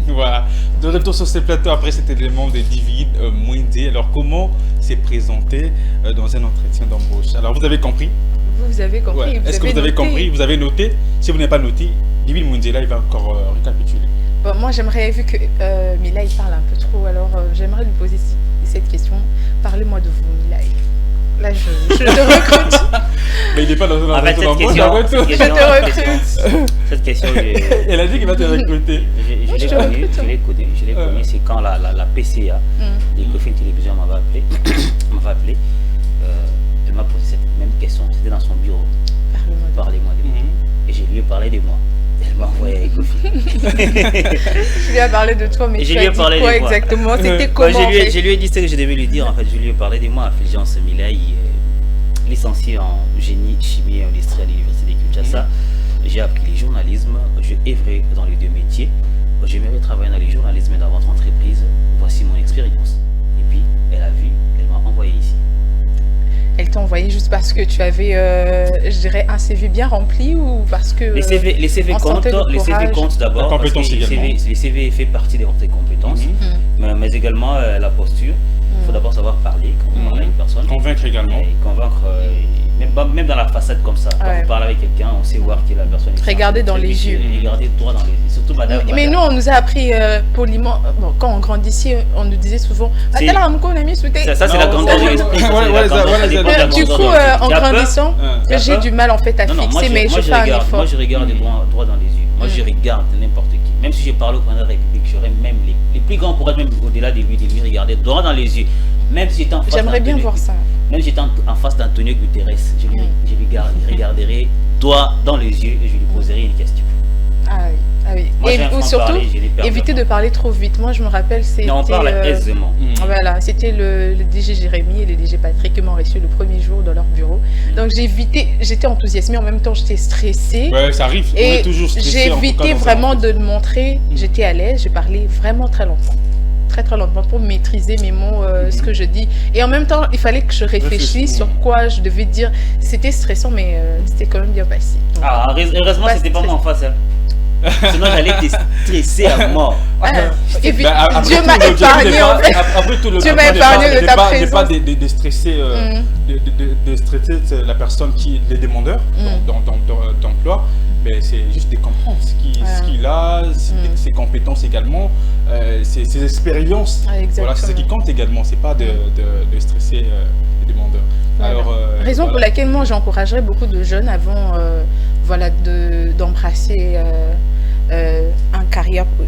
Voilà, de retour sur ce plateau après cet élément de David Mwende. Alors comment s'est présenté dans un entretien d'embauche? Alors vous avez compris? Vous avez compris. Ouais. Est-ce que vous avez compris? Vous avez noté? Si vous n'avez pas noté, David Mwende là il va encore récapituler. Bon, moi j'aimerais, vu que Mila il parle un peu trop, alors j'aimerais lui poser cette question. Parlez-moi de vous, Mila. Là je te recrute. Mais il n'est pas dans un entretien d'embauche. Cette question, elle a dit qu'il va te recruter. Je l'ai connu. C'est quand la PCA, l'Ecofin Télévision m'avait appelé. Elle m'a posé cette même question. C'était dans son bureau. Parlez-moi de moi. Et je lui ai parlé de moi. Elle m'a envoyé à Ecofin. Je lui ai parlé de toi, mais tu as dit quoi exactement? C'était comment? Je lui ai dit ce que je devais lui dire. En fait, je lui ai parlé de moi, Fulgence Milaï, licencié en génie, chimie et industrie à l'université de Kinshasa. J'ai appris le journalisme, j'ai œuvré dans les deux métiers. J'aimerais travailler dans le journalisme et dans votre entreprise. Voici mon expérience. Et puis, elle a vu, elle m'a envoyé ici. Elle t'a envoyé juste parce que tu avais, je dirais, un CV bien rempli ou parce que... Les CV comptent d'abord. Les CV fait partie de votre compétences, mais également la posture. Il faut d'abord savoir parler quand on parle à une personne. Convaincre également. Et convaincre, même dans la façade comme ça. Quand on parle avec quelqu'un, on sait voir que la personne est... Regarder dans les yeux. Regarder droit dans les yeux. Surtout madame. Mais nous, on nous a appris poliment. Bon, quand on grandissait, on nous disait souvent... Ça, c'est la grandeur de l'esprit. Du coup, en grandissant, j'ai du mal en fait à fixer, mais je fais un effort. Moi, je regarde droit dans les yeux. Moi, je regarde n'importe qui. Même si je parle au président de la République, j'aurais même les plus grands pourraient même au-delà de lui regarder droit dans les yeux. Même si j'étais en face J'aimerais bien voir ça. Même si j'étais en face d'Antonio Guterres, je regarderai droit dans les yeux et je lui poserai une question. Ah oui. Moi, ou surtout, éviter de parler trop vite. Moi, je me rappelle, c'était... Non, on parle aisément. Voilà, c'était le DG Jérémy et le DG Patrick qui m'ont reçu le premier jour dans leur bureau. Donc, j'étais enthousiasmée, en même temps, j'étais stressée. Ouais, ça arrive. Et j'ai évité vraiment de montrer, j'étais à l'aise, j'ai parlé vraiment très longtemps. Très lentement pour maîtriser mes mots, ce que je dis. Et en même temps, il fallait que je réfléchisse sur quoi je devais dire. C'était stressant, mais c'était quand même bien passé. Donc, heureusement, c'était pas moi en face. Sinon, j'allais être stressé à mort. Dieu m'a épargné, en fait. Après tout, Dieu m'a épargné de ta présence. Pas de stresser la personne qui est demandeur d'emploi. Mais c'est juste de comprendre ce qu'il a, ses compétences également, ses expériences. Voilà, c'est ce qui compte également, c'est pas de stresser les demandeurs. Voilà. Alors, raison pour laquelle moi j'encouragerais beaucoup de jeunes avant d'embrasser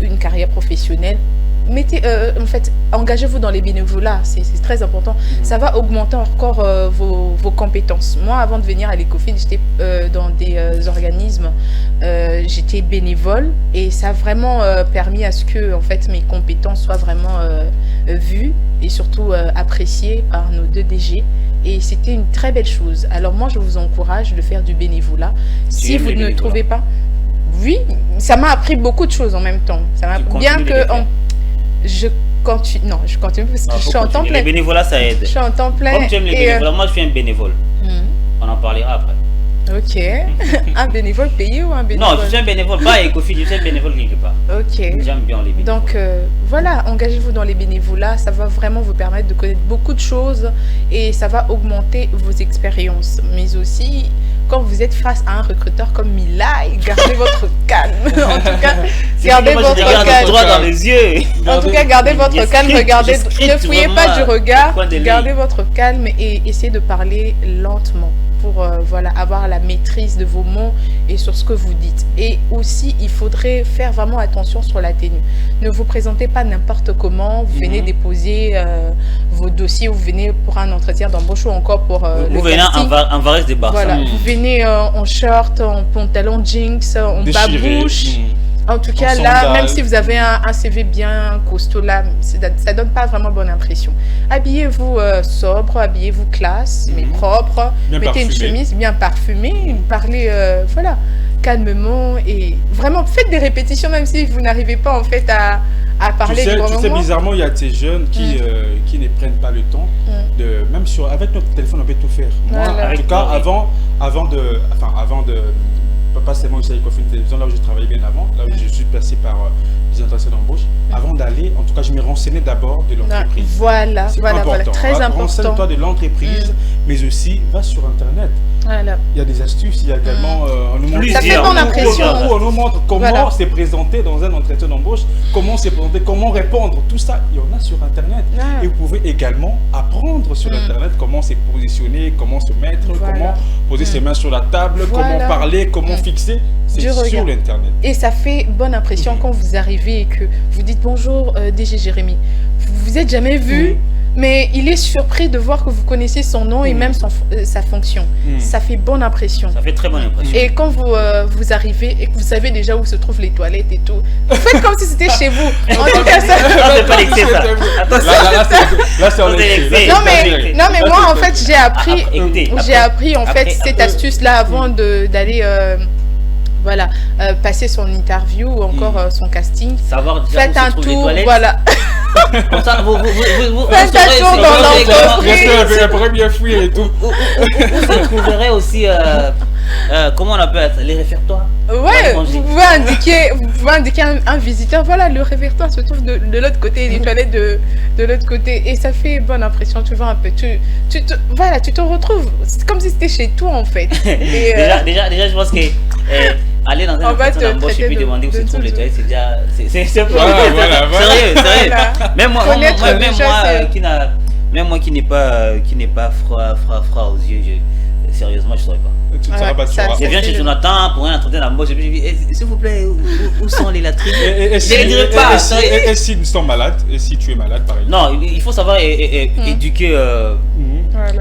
une carrière professionnelle. En fait, engagez-vous dans les bénévolats, c'est très important. Ça va augmenter encore vos compétences. Moi, avant de venir à l'Ecofin, j'étais dans des organismes, j'étais bénévole et ça a vraiment permis à ce que en fait, mes compétences soient vraiment vues et surtout appréciées par nos deux DG. Et c'était une très belle chose. Alors moi, je vous encourage de faire du bénévolat. Si vous ne trouvez pas... Oui, ça m'a appris beaucoup de choses en même temps. Ça m'a bien que... Je continue parce que je suis en temps plein. Les bénévolats, ça aide. Je suis en temps plein. Comme tu aimes les bénévolats, moi je suis un bénévole. On en parlera après. Ok. Un bénévole payé ou un bénévole? Non, je suis un bénévole, pas Ecofin, je suis un bénévole quelque part. Ok. J'aime bien les bénévoles. Donc voilà, engagez-vous dans les bénévolats, ça va vraiment vous permettre de connaître beaucoup de choses et ça va augmenter vos expériences. Mais aussi, quand vous êtes face à un recruteur comme Milay, gardez votre calme. En tout cas, gardez votre calme. Droit dans les yeux. En tout cas, gardez votre calme, regardez, ne fouillez pas du regard, gardez votre calme et essayez de parler lentement pour avoir la maîtrise de vos mots et sur ce que vous dites. Et aussi, il faudrait faire vraiment attention sur la tenue. Ne vous présentez pas n'importe comment, vous venez déposer vos dossiers, vous venez pour un entretien d'embauche ou encore pour vous venez en varèse de Barça. Voilà, vous venez en short, en pantalon jeans, en babouche. En tout cas, là, même si vous avez un CV bien costaud, là, ça donne pas vraiment bonne impression. Habillez-vous sobre, habillez-vous classe, mais propre. Bien mettez une chemise bien parfumée. Parlez, voilà, calmement. Et vraiment, faites des répétitions, même si vous n'arrivez pas, en fait, à parler du grand Tu sais, bizarrement, il y a ces jeunes qui ne prennent pas le temps de... Même avec notre téléphone, on peut tout faire. Moi, en tout cas, avant de pas seulement ici à Ecofin Télévision, là où je travaillais bien avant, là où je suis passé par des entretiens d'embauche, avant d'aller, en tout cas, je me renseignais d'abord de l'entreprise. Voilà, très important. Renseigne-toi de l'entreprise, mais aussi va sur Internet. Voilà. Il y a des astuces, il y a également... on nous montre, ça fait bonne impression. On nous montre comment se présenter dans un entretien d'embauche, comment se présenter, comment répondre, tout ça, il y en a sur Internet. Et vous pouvez également apprendre sur Internet comment se positionner, comment se mettre, comment poser ses mains sur la table, comment parler, comment fixer. C'est sur l'Internet. Et ça fait bonne impression quand vous arrivez et que vous dites bonjour DG Jérémy. Vous vous êtes jamais vu, mais il est surpris de voir que vous connaissez son nom et même sa fonction. Ça fait bonne impression. Ça fait très bonne impression. Et quand vous arrivez et que vous savez déjà où se trouvent les toilettes et tout, vous faites comme si c'était chez vous. En tout cas, ça... c'est pas l'excès, ça. Là, c'est en excès. Non, mais moi, en fait, j'ai appris en fait cette astuce-là avant d'aller... voilà, passer son interview ou encore son casting. Savoir déjà faites un tour, voilà. Comme ça, vous faites un tour dans l'entreprise. Elle pourrait bien fuir et tout. Vous trouverez aussi, comment on appelle ça, les réfectoires. Ouais, vous pouvez indiquer un visiteur, voilà, le réfectoire se trouve de l'autre côté, les toilettes de l'autre côté. Et ça fait bonne impression, tu vois un peu. Tu te retrouves, c'est comme si c'était chez toi en fait. Et, déjà, je pense que... aller dans un entretien d'embauche et puis demander où se trouvent les toilettes, c'est déjà... C'est un peu... Sérieux. Même moi qui n'ai pas froid aux yeux, sérieusement, je ne saurais pas. Tu ne saurais pas. Je viens chez Jonathan pour un entretien d'embauche et puis je dis, s'il vous plaît, où sont les latrines? Et si nous sommes malades, et si tu es malade, par exemple? Non, il faut savoir éduquer...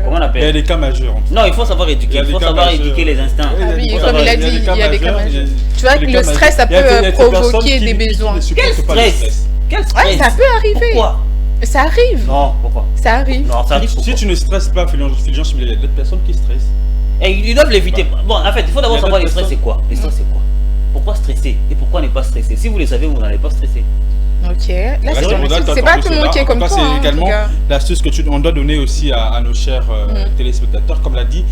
Comment on appelle? Il y a des cas majeurs. Non, il faut savoir éduquer. Il faut savoir éduquer les instincts. Oui, comme il a dit, il y a des cas majeurs. Tu vois que le stress, ça peut provoquer des besoins. Quel stress? Ça peut arriver. Pourquoi? Ça arrive. Non, pourquoi? Ça arrive. Non, ça arrive. Si tu ne stresses pas, il y a d'autres personnes qui stressent. Et ils doivent l'éviter. Bon, en fait, il faut d'abord savoir le stress c'est quoi. Le stress c'est quoi? Pourquoi stresser et pourquoi ne pas stresser? Si vous le savez, vous n'allez pas stresser. Ok, là c'est pas tout le monde qui est comme toi. C'est également l'astuce que on doit donner aussi à nos chers téléspectateurs. Comme l'a dit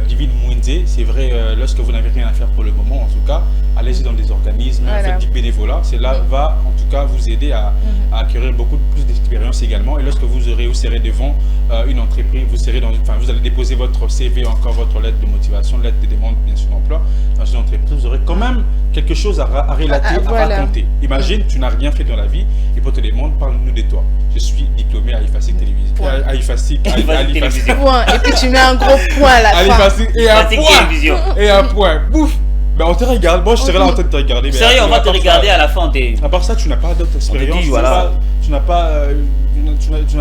Divine Mouinze, c'est vrai, lorsque vous n'avez rien à faire pour le moment, en tout cas, allez-y dans des organismes, faites du bénévolat. Cela va en tout cas vous aider à acquérir beaucoup plus d'expérience également. Et lorsque vous serez devant une entreprise, vous allez déposer votre CV, encore votre lettre de motivation, lettre de demande bien sûr d'emploi dans une entreprise, vous aurez quand même quelque chose à relater, à raconter. Imagine, tu n'as rien fait dans la vie et pour te demander, parle-nous de toi. Je suis diplômé à IFASIC Télévision. À IFASIC Télévision. Et puis tu mets un gros point à la fin. Et un point. Bouf. Ben on te regarde, moi je serai là en train de te regarder. Sérieux, on va te regarder à la fin. À part ça, tu n'as pas d'autres expériences. Tu n'as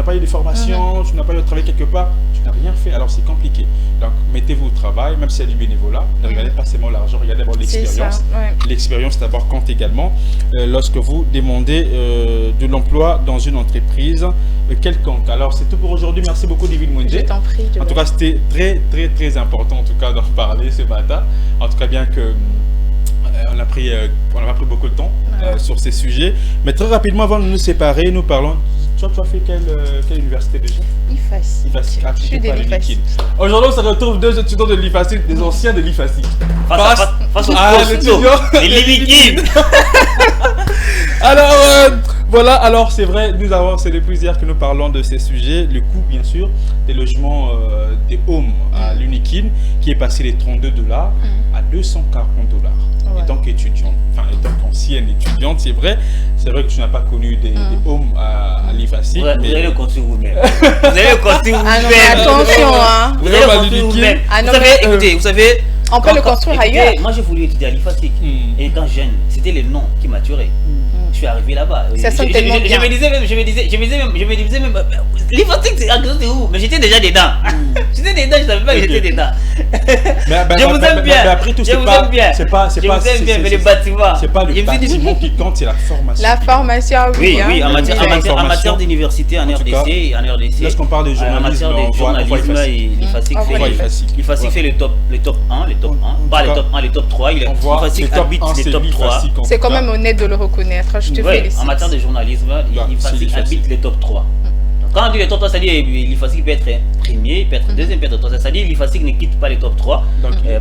pas eu de formation, tu n'as pas eu de travail quelque part, tu n'as rien fait, alors c'est compliqué. Donc mettez-vous au travail, même si c'est du bénévolat, ne regardez pas seulement l'argent, regardez d'abord l'expérience. L'expérience d'abord compte également lorsque vous demandez de l'emploi dans une entreprise quelconque. Alors c'est tout pour aujourd'hui, merci beaucoup Divine Mouinze. Je t'en prie. En tout cas c'était très important en tout cas d'en parler ce matin. En tout cas bien que on n'a pas pris beaucoup de temps sur ces sujets. Mais très rapidement, avant de nous séparer, nous parlons... Tu as fait quelle université déjà? IFASIC. Je suis de l'IFASIC. Aujourd'hui, on se retrouve deux étudiants de l'IFASIC, des anciens de l'IFASIC. Face aux étudiants. Les limites. Alors, voilà, alors c'est vrai, c'est depuis hier que nous parlons de ces sujets. Le coût, bien sûr, des logements des homes à l'Unikin, qui est passé de $32 à $240. Étant qu'étudiante, étant qu'ancienne étudiante, c'est vrai que tu n'as pas connu des homes à l'IFASIC. Vous allez le construire vous-même. Vous allez le construire vous-même. Attention, hein. Vous allez le construire vous-même. Vous savez, on peut le construire ailleurs. Moi, j'ai voulu étudier à l'IFASIC. Et étant jeune, c'était les noms qui m'attiraient. je suis arrivé là-bas. Ça sonne tellement bien. Je me disais même, l'IFASIC c'est où? Mais j'étais déjà dedans. J'étais dedans, je savais pas que j'étais dedans. Je vous aime bien. Mais après tout, c'est pas, mais les bâtiments. C'est pas le bâtiment qui compte, c'est la formation. La formation, oui. Oui, en matière d'université en RDC. Lorsqu'on parle de journalisme, en matière de journalisme, l'IFASIC fait le top 1, pas les top 1, les top 3. L'IFASIC habite les top 3. C'est quand même honnête de le reconnaître, je te félicite. En matière de journalisme, l'IFASIC habite les top 3. Quand on dit les top 3, ça dit l'IFASIC peut être premier, il peut être deuxième, il peut être troisième. Ça dit l'IFASIC ne quitte pas les top 3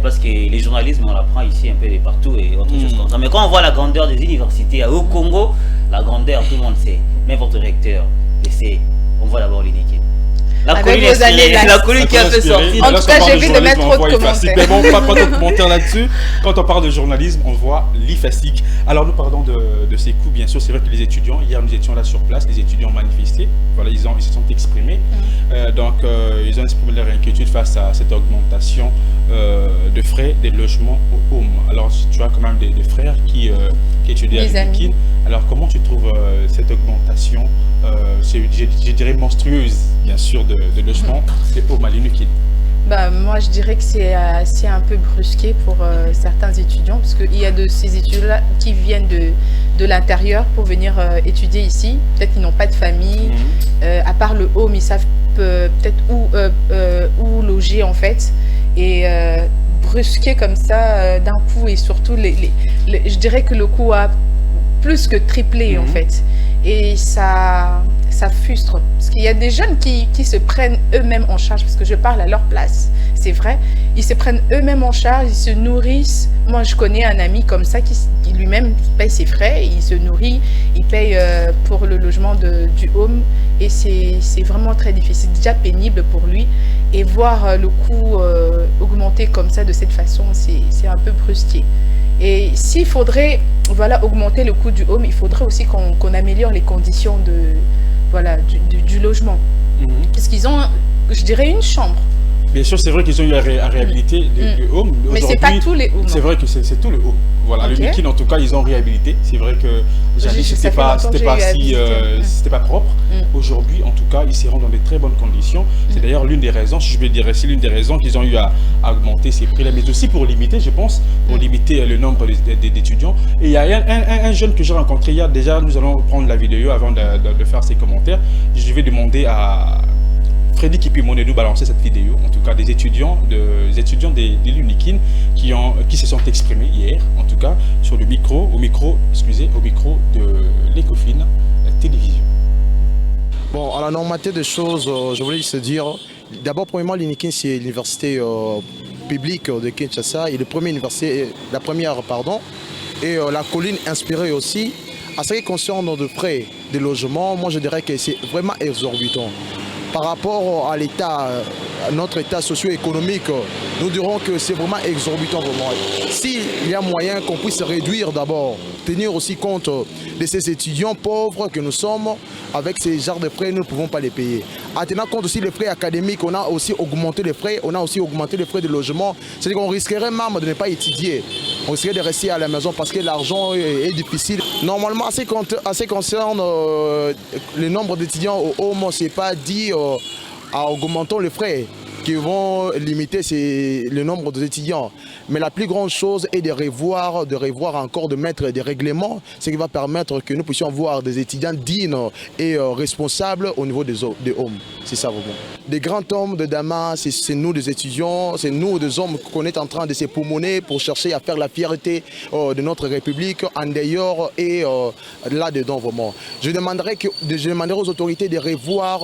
parce que les journalismes, on l'apprend ici un peu de partout et autre chose comme ça. Mais quand on voit la grandeur des universités au Congo, la grandeur, tout le monde sait. Même votre recteur le sait. On voit d'abord l'UNIKIN. La colline qui a fait sortir. En tout cas, j'ai vu de mettre trop de commentaires. Mais bon, pas trop de commentaires là-dessus. Quand on parle de journalisme, on voit l'IFASIC. Alors, nous parlons de ces coups, bien sûr. C'est vrai que les étudiants, hier, nous étions là sur place, les étudiants ont manifesté. Voilà, ils se sont exprimés. Donc, ils ont exprimé leur inquiétude face à cette augmentation de frais des logements au home. Alors, tu as quand même des frères qui étudient à l'UNIKIN. Alors, comment tu trouves cette augmentation, je dirais monstrueuse, bien sûr, de logements des home à l'UNIKIN? Moi, je dirais que c'est un peu brusqué pour certains étudiants, parce qu'il y a de ces étudiants-là qui viennent de l'intérieur pour venir étudier ici. Peut-être qu'ils n'ont pas de famille. À part le home, ils savent peut-être où loger, en fait. Et brusqué comme ça, d'un coup, et surtout, je dirais que le coût a plus que triplé, en fait. Et ça frustre. Parce qu'il y a des jeunes qui se prennent eux-mêmes en charge, parce que je parle à leur place, c'est vrai. Ils se prennent eux-mêmes en charge, ils se nourrissent. Moi, je connais un ami comme ça qui lui-même paye ses frais, il se nourrit, il paye pour le logement du home. Et c'est vraiment très difficile, déjà pénible pour lui. Et voir le coût augmenter comme ça, de cette façon, c'est un peu brusqué. Et s'il faudrait augmenter le coût du home, il faudrait aussi qu'on améliore les conditions du logement. Parce qu'ils ont, je dirais, une chambre. Bien sûr, c'est vrai qu'ils ont eu à réhabiliter le home. Mais ce n'est pas tous les homes. C'est vrai que c'est tout le home. Voilà, le l'UNIKIN, en tout cas, ils ont réhabilité. C'est vrai que c'était pas propre. Aujourd'hui, en tout cas, ils seront dans de très bonnes conditions. C'est d'ailleurs l'une des raisons, si je veux dire, c'est l'une des raisons qu'ils ont eu à augmenter ces prix-là, mais aussi pour limiter, je pense, pour limiter le nombre d'étudiants. Et il y a un jeune que j'ai rencontré hier. Déjà, nous allons prendre la vidéo avant de faire ses commentaires. Je vais demander à Freddy qui peut nous balancer cette vidéo, en tout cas des étudiants de l'UNIKIN qui se sont exprimés hier, en tout cas sur le micro de l'Ecofin télévision. Bon, à la normalité des choses, je voulais se dire, d'abord, premièrement, l'UNIKIN, c'est l'université publique de Kinshasa, et la première, et la colline inspirée aussi. À ce qui concerne de prêts des logements, moi je dirais que c'est vraiment exorbitant. Par rapport à l'état, notre état socio-économique, nous dirons que c'est vraiment exorbitant vraiment. S'il y a moyen qu'on puisse réduire d'abord, tenir aussi compte de ces étudiants pauvres que nous sommes, avec ces genres de frais, nous ne pouvons pas les payer. En tenant compte aussi des frais académiques, on a aussi augmenté les frais, on a aussi augmenté les frais de logement. C'est-à-dire qu'on risquerait même de ne pas étudier. On risquerait de rester à la maison parce que l'argent est difficile. Normalement, à ce qui concerne le nombre d'étudiants au home, ce n'est pas dit à augmenter les frais qui vont limiter le nombre d'étudiants. Mais la plus grande chose est de revoir encore, de mettre des règlements, ce qui va permettre que nous puissions avoir des étudiants dignes et responsables au niveau des hommes. C'est ça vraiment. Des grands hommes de Damas, c'est nous des étudiants, c'est nous des hommes qu'on est en train de se poumonner pour chercher à faire la fierté de notre République en dehors et là-dedans vraiment. Je demanderai aux autorités de revoir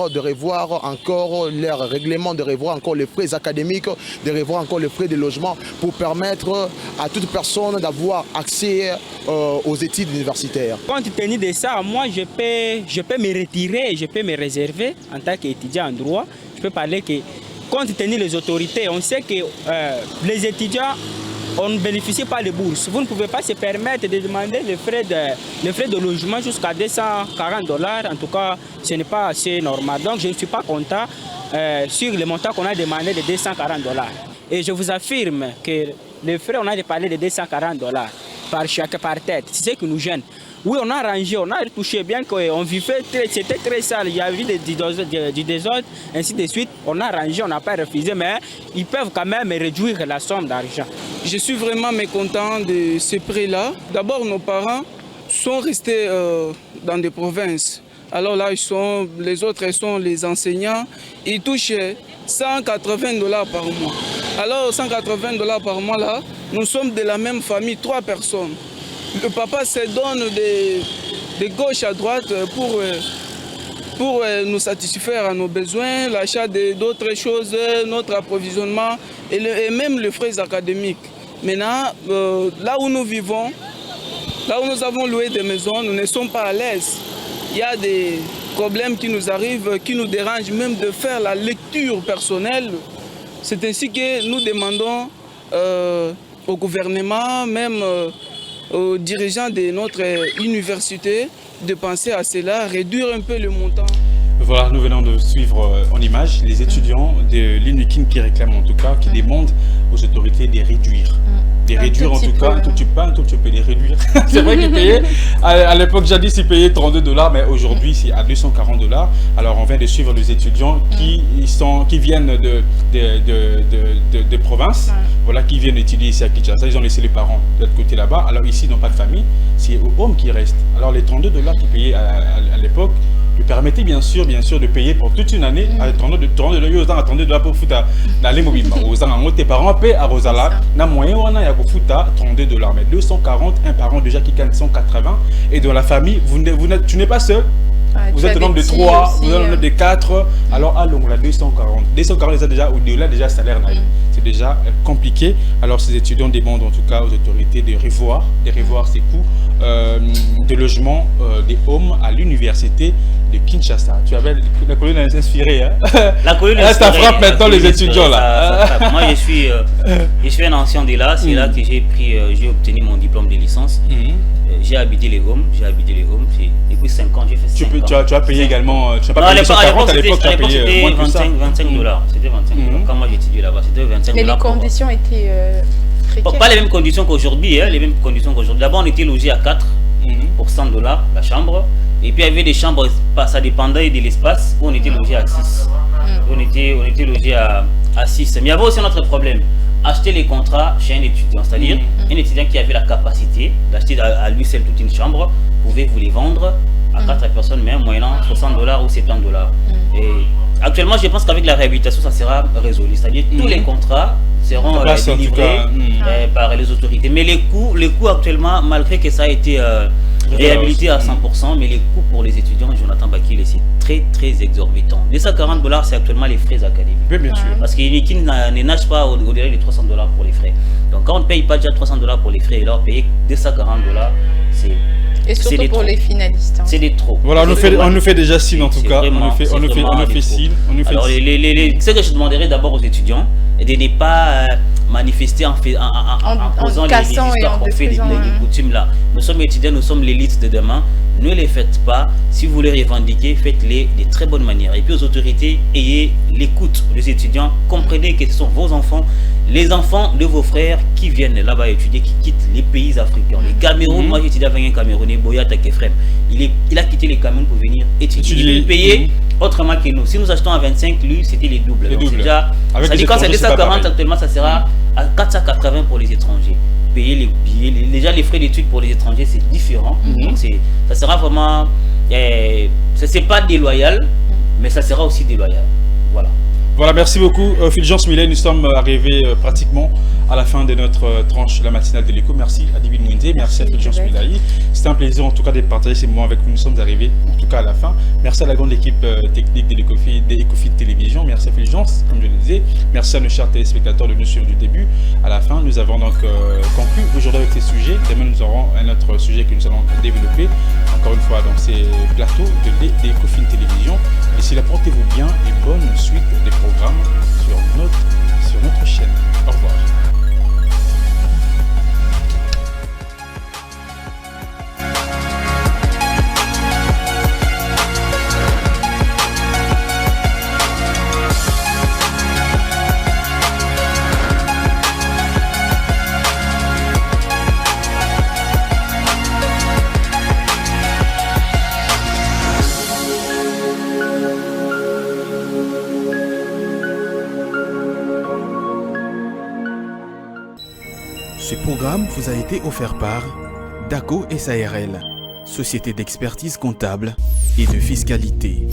encore leurs règlements, de revoir encore les frais académiques, de revoir encore les frais de logement pour permettre à toute personne d'avoir accès aux études universitaires. Compte tenu de ça, moi je peux me retirer, je peux me réserver en tant qu'étudiant en droit. Je peux parler que compte tenu des autorités, on sait que les étudiants, on ne bénéficie pas de bourses. Vous ne pouvez pas se permettre de demander les frais de logement jusqu'à $240. En tout cas, ce n'est pas assez normal. Donc je ne suis pas content sur le montant qu'on a demandé de $240. Et je vous affirme que les frais, on a parlé de $240. par tête. C'est ce qui nous gêne. Oui, on a rangé, on a retouché, bien qu'on vivait, c'était très sale. Il y avait du désordre, ainsi de suite. On a rangé, on n'a pas refusé, mais ils peuvent quand même réduire la somme d'argent. Je suis vraiment mécontent de ce prix-là. D'abord, nos parents sont restés dans des provinces. Alors là, les autres sont les enseignants. Ils touchent $180 par mois. Alors, $180 par mois, là, nous sommes de la même famille, 3 personnes. Le papa se donne de gauche à droite pour nous satisfaire à nos besoins, l'achat d'autres choses, notre approvisionnement et même les frais académiques. Maintenant, là où nous vivons, là où nous avons loué des maisons, nous ne sommes pas à l'aise. Il y a des problèmes qui nous arrivent, qui nous dérangent même de faire la lecture personnelle. C'est ainsi que nous demandons au gouvernement, même aux dirigeants de notre université, de penser à cela, réduire un peu le montant. Voilà, nous venons de suivre en image les étudiants de l'UNIKIN qui réclament en tout cas, qui demandent aux autorités de réduire. Les réduire en tout cas, un tout petit peu les réduire. C'est vrai qu'ils payaient, à l'époque jadis ils payaient $32, mais aujourd'hui c'est à $240. Alors on vient de suivre les étudiants qui viennent de province, voilà, qui viennent étudier ici à Kinshasa. Ils ont laissé les parents de l'autre côté là-bas. Alors ici ils n'ont pas de famille, c'est aux hommes qui restent. Alors les $32 qu'ils payaient à l'époque lui permettait bien sûr de payer pour toute une année à $32 pour foutre dans les mobiles. Tes parents paient à Rosala, na moyen on a foutre $32, mais 240 un parent déjà qui gagne 180 et dans la famille tu n'es pas seul. Vous êtes un nombre de 3, vous êtes un nombre de 4, alors allons la 240. 240 c'est déjà au-delà déjà salaire naïf. C'est déjà compliqué. Alors ces étudiants demandent en tout cas aux autorités de revoir ces coûts de logement des hommes à l'université de Kinshasa. Tu avais la colonne inspirée, hein? La colonne inspirée. Ça frappe maintenant les étudiants là. Moi je suis un ancien de là, c'est là que j'ai obtenu mon diplôme de licence. J'ai habité les hommes, depuis 5 ans j'ai fait 5 ans. Tu as payé également, tu n'as pas payé 240 à l'époque, tu as payé moins que ça. C'était $25. Quand moi j'étudiais là-bas, c'était $25. Mais les conditions étaient précaires. Pas les mêmes conditions qu'aujourd'hui, les mêmes conditions qu'aujourd'hui. D'abord on était logé à 4 pour $100 la chambre. Et puis il y avait des chambres, ça dépendait de l'espace, où on était logé à 6. On était logé à 6. Mais il y avait aussi un autre problème. Acheter les contrats chez un étudiant, c'est-à-dire un étudiant qui avait la capacité d'acheter à lui seul toute une chambre, pouvait vous les vendre à 4 personnes, mais moyennant $60 ou $70. Et actuellement, je pense qu'avec la réhabilitation, ça sera résolu. C'est-à-dire tous les contrats seront délivrés par les autorités. Mais les coûts actuellement, malgré que ça a été réhabilité à 100%, mais les coûts pour les étudiants, Jonathan Bakile, c'est très exorbitant. $240, c'est actuellement les frais académiques. Oui, bien sûr. Parce qu'il ne nage pas au-delà de $300 pour les frais. Donc quand on ne paye pas déjà $300 pour les frais, et leur payer $240, c'est... Et surtout pour les finalistes. C'est des trop. Voilà, on nous fait déjà signe en tout cas. On nous fait signe. Alors, ce que je demanderais d'abord aux étudiants, est de ne pas manifester en posant les histoires qu'on fait, les coutumes là. Nous sommes étudiants, nous sommes l'élite de demain. Ne les faites pas. Si vous les revendiquez, faites-les de très bonne manière. Et puis aux autorités, ayez l'écoute des étudiants. Comprenez que ce sont vos enfants, les enfants de vos frères qui viennent là-bas étudier, qui quittent les pays africains. Les Cameroun, moi j'ai étudié avec un Camerounais, Boya Takefrem. Il a quitté les Cameroun pour venir étudier. Il payait autrement que nous. Si nous achetons à 25, lui c'était les doubles. Donc déjà, ça dit quand c'est 240 actuellement, ça sera à 480 pour les étrangers. Payer les billets, déjà les frais d'études pour les étrangers c'est différent. Donc ça sera vraiment, c'est pas déloyal, mais ça sera aussi déloyal. Voilà. Voilà, merci beaucoup Fulgence Millet. Nous sommes arrivés pratiquement à la fin de notre tranche, la matinale de l'écho. Merci à David Mwende, merci à Fulgence Millet. C'était un plaisir en tout cas de partager ces moments avec vous. Nous sommes arrivés en tout cas à la fin. Merci à la grande équipe technique de l'Ecofin Télévision. Merci à Fulgence, comme je le disais. Merci à nos chers téléspectateurs de nous suivre du début à la fin. Nous avons donc conclu aujourd'hui avec ces sujets. Demain nous aurons un autre sujet que nous allons développer encore une fois dans ces plateaux de l'Ecofin Télévision. D'ici là, portez-vous bien et bonne suite des programmes sur notre chaîne. Au revoir. Ce programme vous a été offert par DACO SARL, Société d'expertise comptable et de fiscalité.